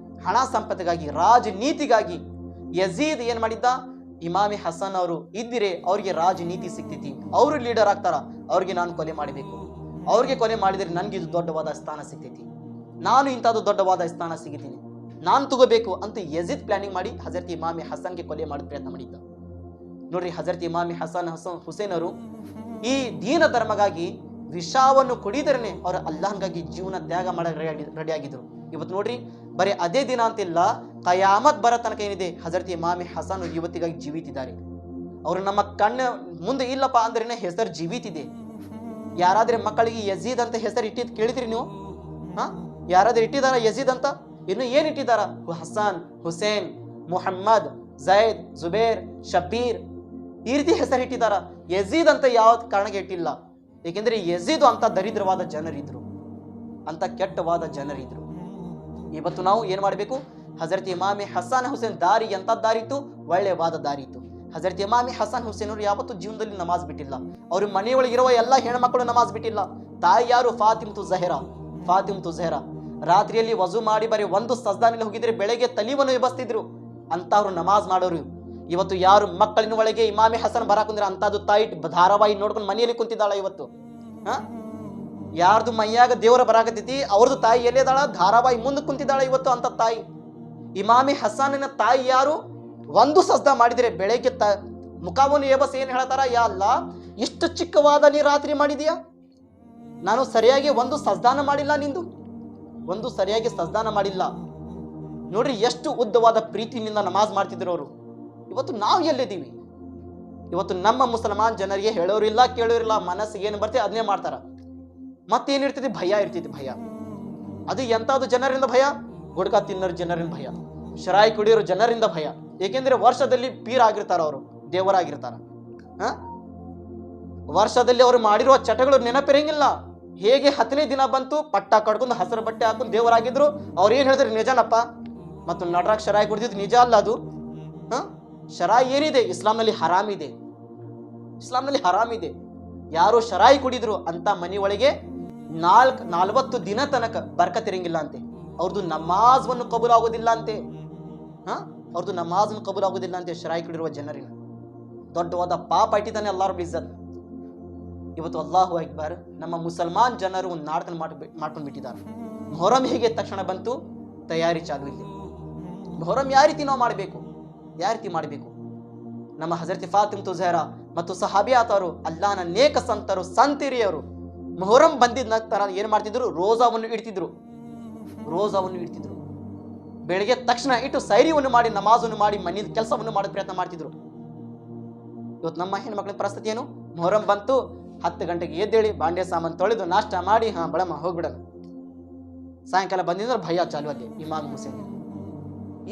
ಹಣ ಸಂಪತ್ತಿಗಾಗಿ, ರಾಜನೀತಿಗಾಗಿ. ಯಜೀದ್ ಏನ್ ಮಾಡಿದ್ದ? ಇಮಾಮಿ ಹಸನ್ ಅವರು ಇದ್ದಿರೆ ಅವ್ರಿಗೆ ರಾಜನೀತಿ ಸಿಗ್ತೈತಿ, ಅವರು ಲೀಡರ್ ಆಗ್ತಾರ, ಅವ್ರಿಗೆ ನಾನು ಕೊಲೆ ಮಾಡಬೇಕು, ಅವ್ರಿಗೆ ಕೊಲೆ ಮಾಡಿದರೆ ನನ್ಗೆ ಇದು ದೊಡ್ಡವಾದ ಸ್ಥಾನ ಸಿಗ್ತೈತಿ, ನಾನು ಇಂಥದ್ದು ದೊಡ್ಡವಾದ ಸ್ಥಾನ ಸಿಗ್ತೀನಿ, ನಾನು ತಗೋಬೇಕು ಅಂತ ಯಜೀದ್ ಪ್ಲಾನಿಂಗ್ ಮಾಡಿ ಹಜರತ್ ಇಮಾಮಿ ಹಸನ್ಗೆ ಕೊಲೆ ಮಾಡೋ ಪ್ರಯತ್ನ ಮಾಡಿದ್ದ. ನೋಡ್ರಿ, ಹಜರತ್ ಇಮಾಮಿ ಹಸನ್ ಹುಸೇನ್ ಅವರು ಈ ದೀನ ಧರ್ಮಗಾಗಿ ವಿಷವನ್ನು ಕುಡಿದರನೆ ಅವರು ಅಲ್ಲಾಹ್ಗಾಗಿ ಜೀವನ ತ್ಯಾಗ ಮಾಡಕ್ಕೆ ರೆಡಿ ಆಗಿದ್ರು. ಇವತ್ತು ನೋಡ್ರಿ, ಬರೀ ಅದೇ ದಿನ ಅಂತಿಲ್ಲ, ಕಯಾಮತ್ ಬರೋ ತನಕ ಏನಿದೆ, ಹಜರತ್ ಇಮಾಮಿ ಹಸನ್ ಇವತ್ತಿಗಾಗಿ ಜೀವಿತಿದ್ದಾರೆ. ಅವರು ನಮ್ಮ ಕಣ್ಣ ಮುಂದೆ ಇಲ್ಲಪ್ಪ ಅಂದ್ರೆ ಹೆಸರು ಜೀವಿತಿದೆ. ಯಾರಾದ್ರೆ ಮಕ್ಕಳಿಗೆ ಯಜೀದ್ ಅಂತ ಹೆಸರು ಇಟ್ಟಿದ್ ಕೇಳಿದ್ರಿ ನೀವು? ಯಾರಾದ್ರೂ ಇಟ್ಟಿದಾರ ಯಜೀದ್ ಅಂತ? ಇನ್ನು ಏನ್ ಇಟ್ಟಿದಾರ? ಹಸನ್, ಹುಸೇನ್, ಮುಹಮ್ಮದ್, ಝೈದ್, ಜುಬೇರ್, ಶಬೀರ್, ಈ ರೀತಿ ಹೆಸರು ಇಟ್ಟಿದಾರ. ಯಜೀದ್ ಅಂತ ಯಾವ ಕಾರಣಕ್ಕೆ ಇಟ್ಟಿಲ್ಲ. ಏಕೆಂದ್ರೆ ಯಜೀದ್ ಅಂತ ದರಿದ್ರವಾದ ಜನರಿದ್ರು, ಅಂತ ಕೆಟ್ಟವಾದ ಜನರಿದ್ರು. ಇವತ್ತು ನಾವು ಏನ್ ಮಾಡಬೇಕು? ಹಜರತ್ ಇಮಾಮಿ ಹಸನ್ ಹುಸೇನ್ ದಾರಿ ಎಂತ ದಾರಿ ಇತ್ತು? ಒಳ್ಳೆಯವಾದ ದಾರಿ ಇತ್ತು. ಹಜರತ್ ಇಮಾಮಿ ಹಸನ್ ಹುಸೇನ್ ಅವರು ಯಾವತ್ತೂ ಜೀವನದಲ್ಲಿ ನಮಾಜ್ ಬಿಟ್ಟಿಲ್ಲ. ಅವ್ರ ಮನೆಯೊಳಗಿರುವ ಎಲ್ಲ ಹೆಣ್ಮಕ್ಳು ನಮಾಜ್ ಬಿಟ್ಟಿಲ್ಲ. ತಾಯಿ ಯಾರು? ಫಾತಿಮತು ಝಹರಾ. ರಾತ್ರಿಯಲ್ಲಿ ವಜು ಮಾಡಿ ಬರೀ ಒಂದು ಸಜ್ದಾನಲ್ಲಿ ಹೋಗಿದ್ರೆ ಬೆಳಗ್ಗೆ ತಲಿವನ್ನು ಎಬಸ್ತಿದ್ರು. ಅಂತವ್ರು ನಮಾಜ್ ಮಾಡೋರು. ಇವತ್ತು ಯಾರು ಮಕ್ಕಳಿನ ಒಳಗೆ ಇಮಾಮಿ ಹಸನ್ ಬರಾಕಂದ್ರೆ ಅಂತದ್ದು ತಾಯಿ ಧಾರಾವಾಹಿ ನೋಡ್ಕೊಂಡು ಮನೆಯಲ್ಲಿ ಕುಂತಿದ್ದಾಳ. ಇವತ್ತು ಯಾರ್ದು ಮೈಯಾಗ ದೇವರ ಬರಾಕತೈತಿ, ಅವ್ರದ್ದು ತಾಯಿ ಎಲ್ಲಿದಾಳ? ಧಾರಾವಾಹಿ ಮುಂದೆ ಕುಂತಿದ್ದಾಳ ಇವತ್ತು ಅಂತ ತಾಯಿ. ಇಮಾಮಿ ಹಸನಿನ ತಾಯಿ ಯಾರು? ಒಂದು ಸಜ್ದಾ ಮಾಡಿದ್ರೆ ಬೆಳಗ್ಗೆ ಮುಖವನ್ನು ಎಬಸ್ ಏನ್ ಹೇಳ್ತಾರ? ಯಾ ಅಲ್ಲಾ, ಇಷ್ಟು ಚಿಕ್ಕವಾದ ನೀ ರಾತ್ರಿ ಮಾಡಿದೀಯಾ, ನಾನು ಸರಿಯಾಗಿ ಒಂದು ಸಜ್ದಾನ ಮಾಡಿಲ್ಲ, ನಿಂದು ಒಂದು ಸರಿಯಾಗಿ ಸಜ್ದಾನ ಮಾಡಿಲ್ಲ. ನೋಡ್ರಿ ಎಷ್ಟು ಉದ್ದವಾದ ಪ್ರೀತಿನಿಂದ ನಮಾಜ್ ಮಾಡ್ತಿದ್ರು ಅವರು. ಇವತ್ತು ನಾವು ಎಲ್ಲಿದ್ದೀವಿ? ಇವತ್ತು ನಮ್ಮ ಮುಸಲ್ಮಾನ್ ಜನರಿಗೆ ಹೇಳೋರಿಲ್ಲ ಕೇಳೋರಿಲ್ಲ, ಮನಸ್ಸಿಗೆ ಏನು ಬರ್ತದೆ ಅದನ್ನೇ ಮಾಡ್ತಾರ. ಮತ್ತೇನಿರ್ತದೆ? ಭಯ ಇರ್ತೈತಿ. ಭಯ ಅದು ಎಂತಾದ್ರು ಜನರಿಂದ ಭಯ? ಗುಡ್ಕಾ ತಿನ್ನೋರು ಜನರಿಂದ ಭಯ, ಶರಾಯಿ ಕುಡಿಯೋರು ಜನರಿಂದ ಭಯ. ಏಕೆಂದ್ರೆ ವರ್ಷದಲ್ಲಿ ಪೀರ್ ಆಗಿರ್ತಾರ, ಅವರು ದೇವರಾಗಿರ್ತಾರ. ವರ್ಷದಲ್ಲಿ ಅವರು ಮಾಡಿರುವ ಚಟಗಳು ನೆನಪಿರಂಗಿಲ್ಲ. ಹೇಗೆ 10ನೇ ದಿನ ಬಂತು, ಪಟ್ಟ ಕಡ್ಕೊಂಡು ಹಸಿರು ಬಟ್ಟೆ ಹಾಕೊಂಡು ದೇವರಾಗಿದ್ರು. ಅವ್ರು ಏನ್ ಹೇಳಿದ್ರು? ನಿಜನಪ್ಪ. ಮತ್ತು ನಡ್ರಾಕ್ ಶರಾಯಿ ಕುಡಿದಿದ್ದು ನಿಜ ಅಲ್ಲ ಅದು. ಶರಾಯಿ ಏನಿದೆ? ಇಸ್ಲಾಂನಲ್ಲಿ ಹರಾಮ್ ಇದೆ. ಇಸ್ಲಾಂನಲ್ಲಿ ಹರಾಮ್ ಇದೆ. ಯಾರು ಶರಾಯಿ ಕುಡಿದ್ರು ಅಂತ ಮನೆ ಒಳಗೆ 40 ದಿನ ತನಕ ಬರ್ಕತಿರಂಗಿಲ್ಲ ಅಂತೆ. ಅವ್ರದ್ದು ನಮಾಜ್ವನ್ನು ಕಬೂಲ್ ಆಗೋದಿಲ್ಲ ಅಂತೆ. ಅವ್ರದ್ದು ನಮಾಜ್ನ ಕಬೂಲ್ ಆಗೋದಿಲ್ಲ ಅಂತೆ. ಶರಾಯಿ ಕುಡಿರುವ ಜನರಿನ ದೊಡ್ಡವಾದ ಪಾಪ ಇಟ್ಟಿದ್ದಾನೆ ಅಲ್ಲಾಹ್ ರಬ್ಬುಲ್ ಇಜ್ಜತ್. ಇವತ್ತು ಅಲ್ಲಾಹು ಅಕ್ಬರ್, ನಮ್ಮ ಮುಸಲ್ಮಾನ್ ಜನರು ಒಂದು ನಾಟಕ ಮಾಡ್ಕೊಂಡು ಬಿಟ್ಟಿದ್ದಾರೆ. ಮೊಹರಂ ಹೇಗೆ ತಕ್ಷಣ ಬಂತು, ತಯಾರಿ ಚಾಲು ಇಲ್ಲಿ. ಮೊಹರಂ ಯಾವ ರೀತಿ ನಾವು ಮಾಡಬೇಕು? ಯಾವ ರೀತಿ ಮಾಡಬೇಕು? ನಮ್ಮ ಹಜರತ್ ಫಾತಿಮತು ಝಹರಾ ಮತ್ತು ಸಹಾಬಿಯಾತರು, ಅಲ್ಲಾಹನ ನೇಕ ಸಂತರು, ಸಂತಿರಿಯರು ಮೊಹರಂ ಬಂದಿದ ನಂತರ ಏನು ಮಾಡ್ತಿದ್ರು, ರೋಜಾವನ್ನು ಇಡ್ತಿದ್ರು. ಬೆಳಗ್ಗೆ ತಕ್ಷಣ ಇಟ್ಟು ಸೈರಿಯನ್ನು ಮಾಡಿ, ನಮಾಜನ್ನು ಮಾಡಿ, ಮನೆಯ ಕೆಲಸವನ್ನು ಮಾಡೋ ಪ್ರಯತ್ನ ಮಾಡ್ತಿದ್ರು. ಇವತ್ತು ನಮ್ಮ ಹೆಣ್ಮಕ್ಳ ಪರಿಸ್ಥಿತಿ ಏನು? ಮೊಹರಂ ಬಂತು, 10 ಗಂಟೆಗೆ ಎದ್ದೇಳಿ ಬಾಂಡೆ ಸಾಮಾನು ತೊಳೆದು ನಾಷ್ಟ ಮಾಡಿ ಬಡಮ್ಮ ಹೋಗ್ಬಿಡೋಣ. ಸಾಯಂಕಾಲ ಬಂದಿದ್ರೆ ಭಯ ಚಾಲು ಅಲ್ಲಿ ಇಮಾಮ್ ಹುಸೇನ್.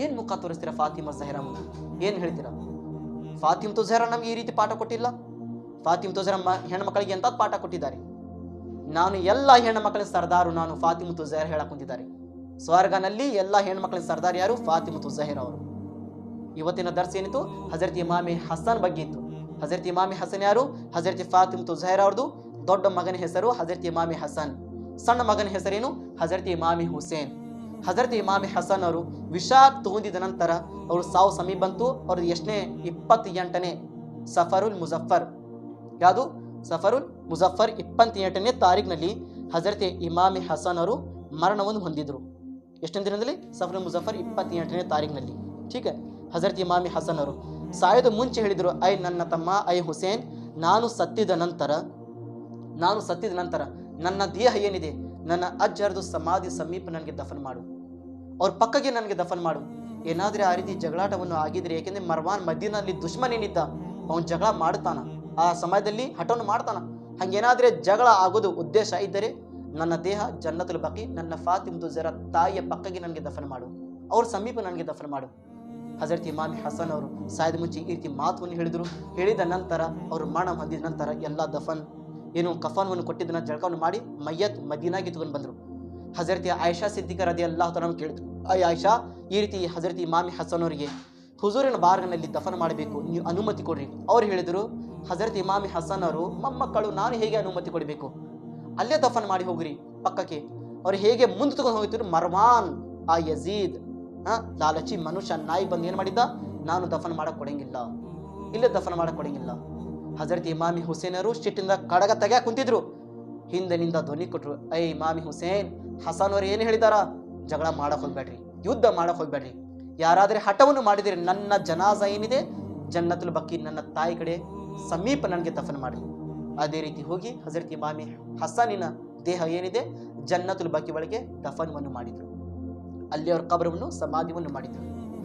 ಏನು ಮುಖ ತೋರಿಸ್ತೀರಾ ಫಾತಿಮಾ ಝಹರಾ ಮುಂದೆ? ಏನು ಹೇಳ್ತೀರಾ? ಫಾತಿಮಾ ಝಹರಾ ನಮ್ಗೆ ಈ ರೀತಿ ಪಾಠ ಕೊಟ್ಟಿಲ್ಲ. ಫಾತಿಮಾ ಝಹರಾ ಹೆಣ್ಮಕ್ಳಿಗೆ ಎಂಥದ್ದು ಪಾಠ ಕೊಟ್ಟಿದ್ದಾರೆ. ನಾನು ಎಲ್ಲ ಹೆಣ್ಮಕ್ಳ ಸರ್ದಾರು, ನಾನು ಫಾತಿಮಾ ಝಹರಾ ಹೇಳಕ್ ಕುಂತಿದ್ದಾರೆ. ಸ್ವರ್ಗನಲ್ಲಿ ಎಲ್ಲ ಹೆಣ್ಮಕ್ಳ ಸರ್ದಾರ್ ಯಾರು? ಫಾತಿಮಾ ಝಹರಾ ಅವರು. ಇವತ್ತಿನ ದರ್ಸ್ ಏನಿತ್ತು? ಹಜರತ್ ಇಮಾಮಿ ಹಸನ್ ಬಗ್ಗೆ ಇತ್ತು. ಹಜರತ್ ಇಮಾಮಿ ಹಸನ್ ಯಾರು? ಹಜರತ್ ಫಾತಿಮಾ ಝಹರಾ ಅವ್ರದ್ದು ದೊಡ್ಡ ಮಗನ ಹೆಸರು ಹಜರತ್ ಇಮಾಮಿ ಹಸನ್, ಸಣ್ಣ ಮಗನ ಹೆಸರೇನು? ಹಜರತ್ ಇಮಾಮಿ ಹುಸೇನ್. ಹಜರತ್ ಇಮಾಮಿ ಹಸನ್ ಅವರು ವಿಷ ತಗೊಂಡಿದ ನಂತರ ಅವರು ಸಾವು ಸಮೀಪ ಬಂತು. ಅವ್ರದ್ದು ಎಷ್ಟನೇ? 28ನೇ ಸಫರುಲ್ ಮುಜಫರ್. ಯಾವುದು? ಸಫರುಲ್ ಮುಜಫರ್ 28ನೇ ತಾರೀಕಿನಲ್ಲಿ ಹಜರತ್ ಇಮಾಮಿ ಹಸನ್ ಅವರು ಮರಣವನ್ನು ಹೊಂದಿದ್ರು. ಎಷ್ಟನೇ ದಿನದಲ್ಲಿ? ಸಫರುಲ್ ಮುಜಫರ್ 28ನೇ ತಾರೀಕಿನಲ್ಲಿ. ठीक है. ಹಜರತ್ ಇಮಾಮಿ ಹಸನ್ ಅವರು ಸಾಯೋದು ಮುಂಚೆ ಹೇಳಿದರು, ಐ ನನ್ನ ತಮ್ಮ, ಐ ಹುಸೇನ್, ನಾನು ಸತ್ತಿದ ನಂತರ ನನ್ನ ದೇಹ ಏನಿದೆ, ನನ್ನ ಅಜ್ಜರದು ಸಮಾಧಿ ಸಮೀಪ ನನಗೆ ದಫನ್ ಮಾಡು, ಅವ್ರ ಪಕ್ಕಗೆ ನನಗೆ ದಫನ್ ಮಾಡು. ಏನಾದರೆ ಆ ರೀತಿ ಜಗಳಾಟವನ್ನು ಆಗಿದ್ರೆ, ಏಕೆಂದರೆ ಮರ್ವಾನ್ ಮದೀನಲ್ಲಿ ದುಶ್ಮನ್ ಏನಿದ್ದ, ಅವನು ಜಗಳ ಮಾಡ್ತಾನ, ಆ ಸಮಯದಲ್ಲಿ ಹಠವನ್ನು ಮಾಡ್ತಾನ. ಹಂಗೇನಾದರೆ ಜಗಳ ಆಗೋದು ಉದ್ದೇಶ ಇದ್ದರೆ ನನ್ನ ದೇಹ ಜನ್ನತುಲ್ ಬಕಿ, ನನ್ನ ಫಾತಿಮಾ ಝಹರಾ ತಾಯಿಯ ಪಕ್ಕಗೆ ನನಗೆ ದಫನ್ ಮಾಡು, ಅವ್ರ ಸಮೀಪ ನನಗೆ ದಫನ್ ಮಾಡು. ಹಜರತ್ ಇಮಾಮಿ ಹಸನ್ ಅವರು ಸಾಯದ ಮುಂಚೆ ಈ ರೀತಿ ಮಾತುವನ್ನು ಹೇಳಿದ ನಂತರ ಅವರು ಮರಣ ಹೊಂದಿದ ನಂತರ ಎಲ್ಲ ದಫನ್ ಏನು ಕಫನ್ವನ್ನು ಕೊಟ್ಟಿದ್ದನ್ನ ಜಳಕವನ್ನು ಮಾಡಿ ಮಯ್ಯತ್ ಮದೀನಾಗೆ ತಗೊಂಡು ಬಂದರು. ಹಜರತ್ ಆಯಿಷಾ ಸಿದ್ದಿಕ ರದಿಯಲ್ಲಾಹು ತಆಲಾ ಕೇಳಿದ್ರು, ಆಯಿಷಾ, ಈ ರೀತಿ ಹಜರತ್ ಇಮಾಮಿ ಹಸನ್ ಅವರಿಗೆ ಹುಜೂರಿನ ಬಾರ್ಗನಲ್ಲಿ ದಫನ್ ಮಾಡಬೇಕು, ನೀವು ಅನುಮತಿ ಕೊಡ್ರಿ. ಅವ್ರು ಹೇಳಿದರು, ಹಜರತ್ ಇಮಾಮಿ ಹಸನ್ ಅವರು ಮೊಮ್ಮಕ್ಕಳು, ನಾನು ಹೇಗೆ ಅನುಮತಿ ಕೊಡಬೇಕು? ಅಲ್ಲೇ ದಫನ್ ಮಾಡಿ ಹೋಗ್ರಿ ಪಕ್ಕಕ್ಕೆ. ಅವ್ರು ಹೇಗೆ ಮುಂದೆ ತಗೊಂಡು ಹೋಗ್ತಿದ್ರು, ಮರ್ವಾನ್ ಆ ಯಜೀದ್ ಲಾಲಚಿ ಮನುಷ್ಯ ನಾಯಿ ಬಂದು ಏನು ಮಾಡಿದ್ದ, ನಾನು ದಫನ್ ಮಾಡಕ್ ಕೊಡಂಗಿಲ್ಲ, ಇಲ್ಲೇ ದಫನ್ ಮಾಡಕ್ ಕೊಡಂಗಿಲ್ಲ. ಹಜರತ್ ಇಮಾಮಿ ಹುಸೇನ್ ಅವರು ಸಿಟ್ಟಿಂದ ಕಡಗ ತೆಗ್ಯಾಕ ಕುಂತಿದ್ರು. ಹಿಂದಿನಿಂದ ಧ್ವನಿ ಕೊಟ್ರು, ಐ ಇಮಾಮಿ ಹುಸೇನ್, ಹಸನ್ ಅವರು ಏನು ಹೇಳಿದಾರ, ಜಗಳ ಮಾಡಕ್ ಹೋಗ್ಬೇಡ್ರಿ, ಯುದ್ಧ ಮಾಡಕ್ ಹೋಗ್ಬೇಡ್ರಿ. ಯಾರಾದರೆ ಹಠವನ್ನು ಮಾಡಿದರೆ ನನ್ನ ಜನಾಜ ಏನಿದೆ ಜನ್ನತುಲ್ ಬಕಿ, ನನ್ನ ತಾಯಿ ಕಡೆ ಸಮೀಪ ನನಗೆ ದಫನ್ ಮಾಡಿ. ಅದೇ ರೀತಿ ಹೋಗಿ ಹಜರತ್ ಇಮಾಮಿ ಹಸನಿನ ದೇಹ ಏನಿದೆ ಜನ್ನತುಲ್ ಬಕಿ ಒಳಗೆ ದಫನ್ವನ್ನು ಮಾಡಿದ್ರು. ಅಲ್ಲಿ ಅವ್ರ ಕಬರವನ್ನು ಸಮಾಧಿಯನ್ನು ಮಾಡಿದ್ರು.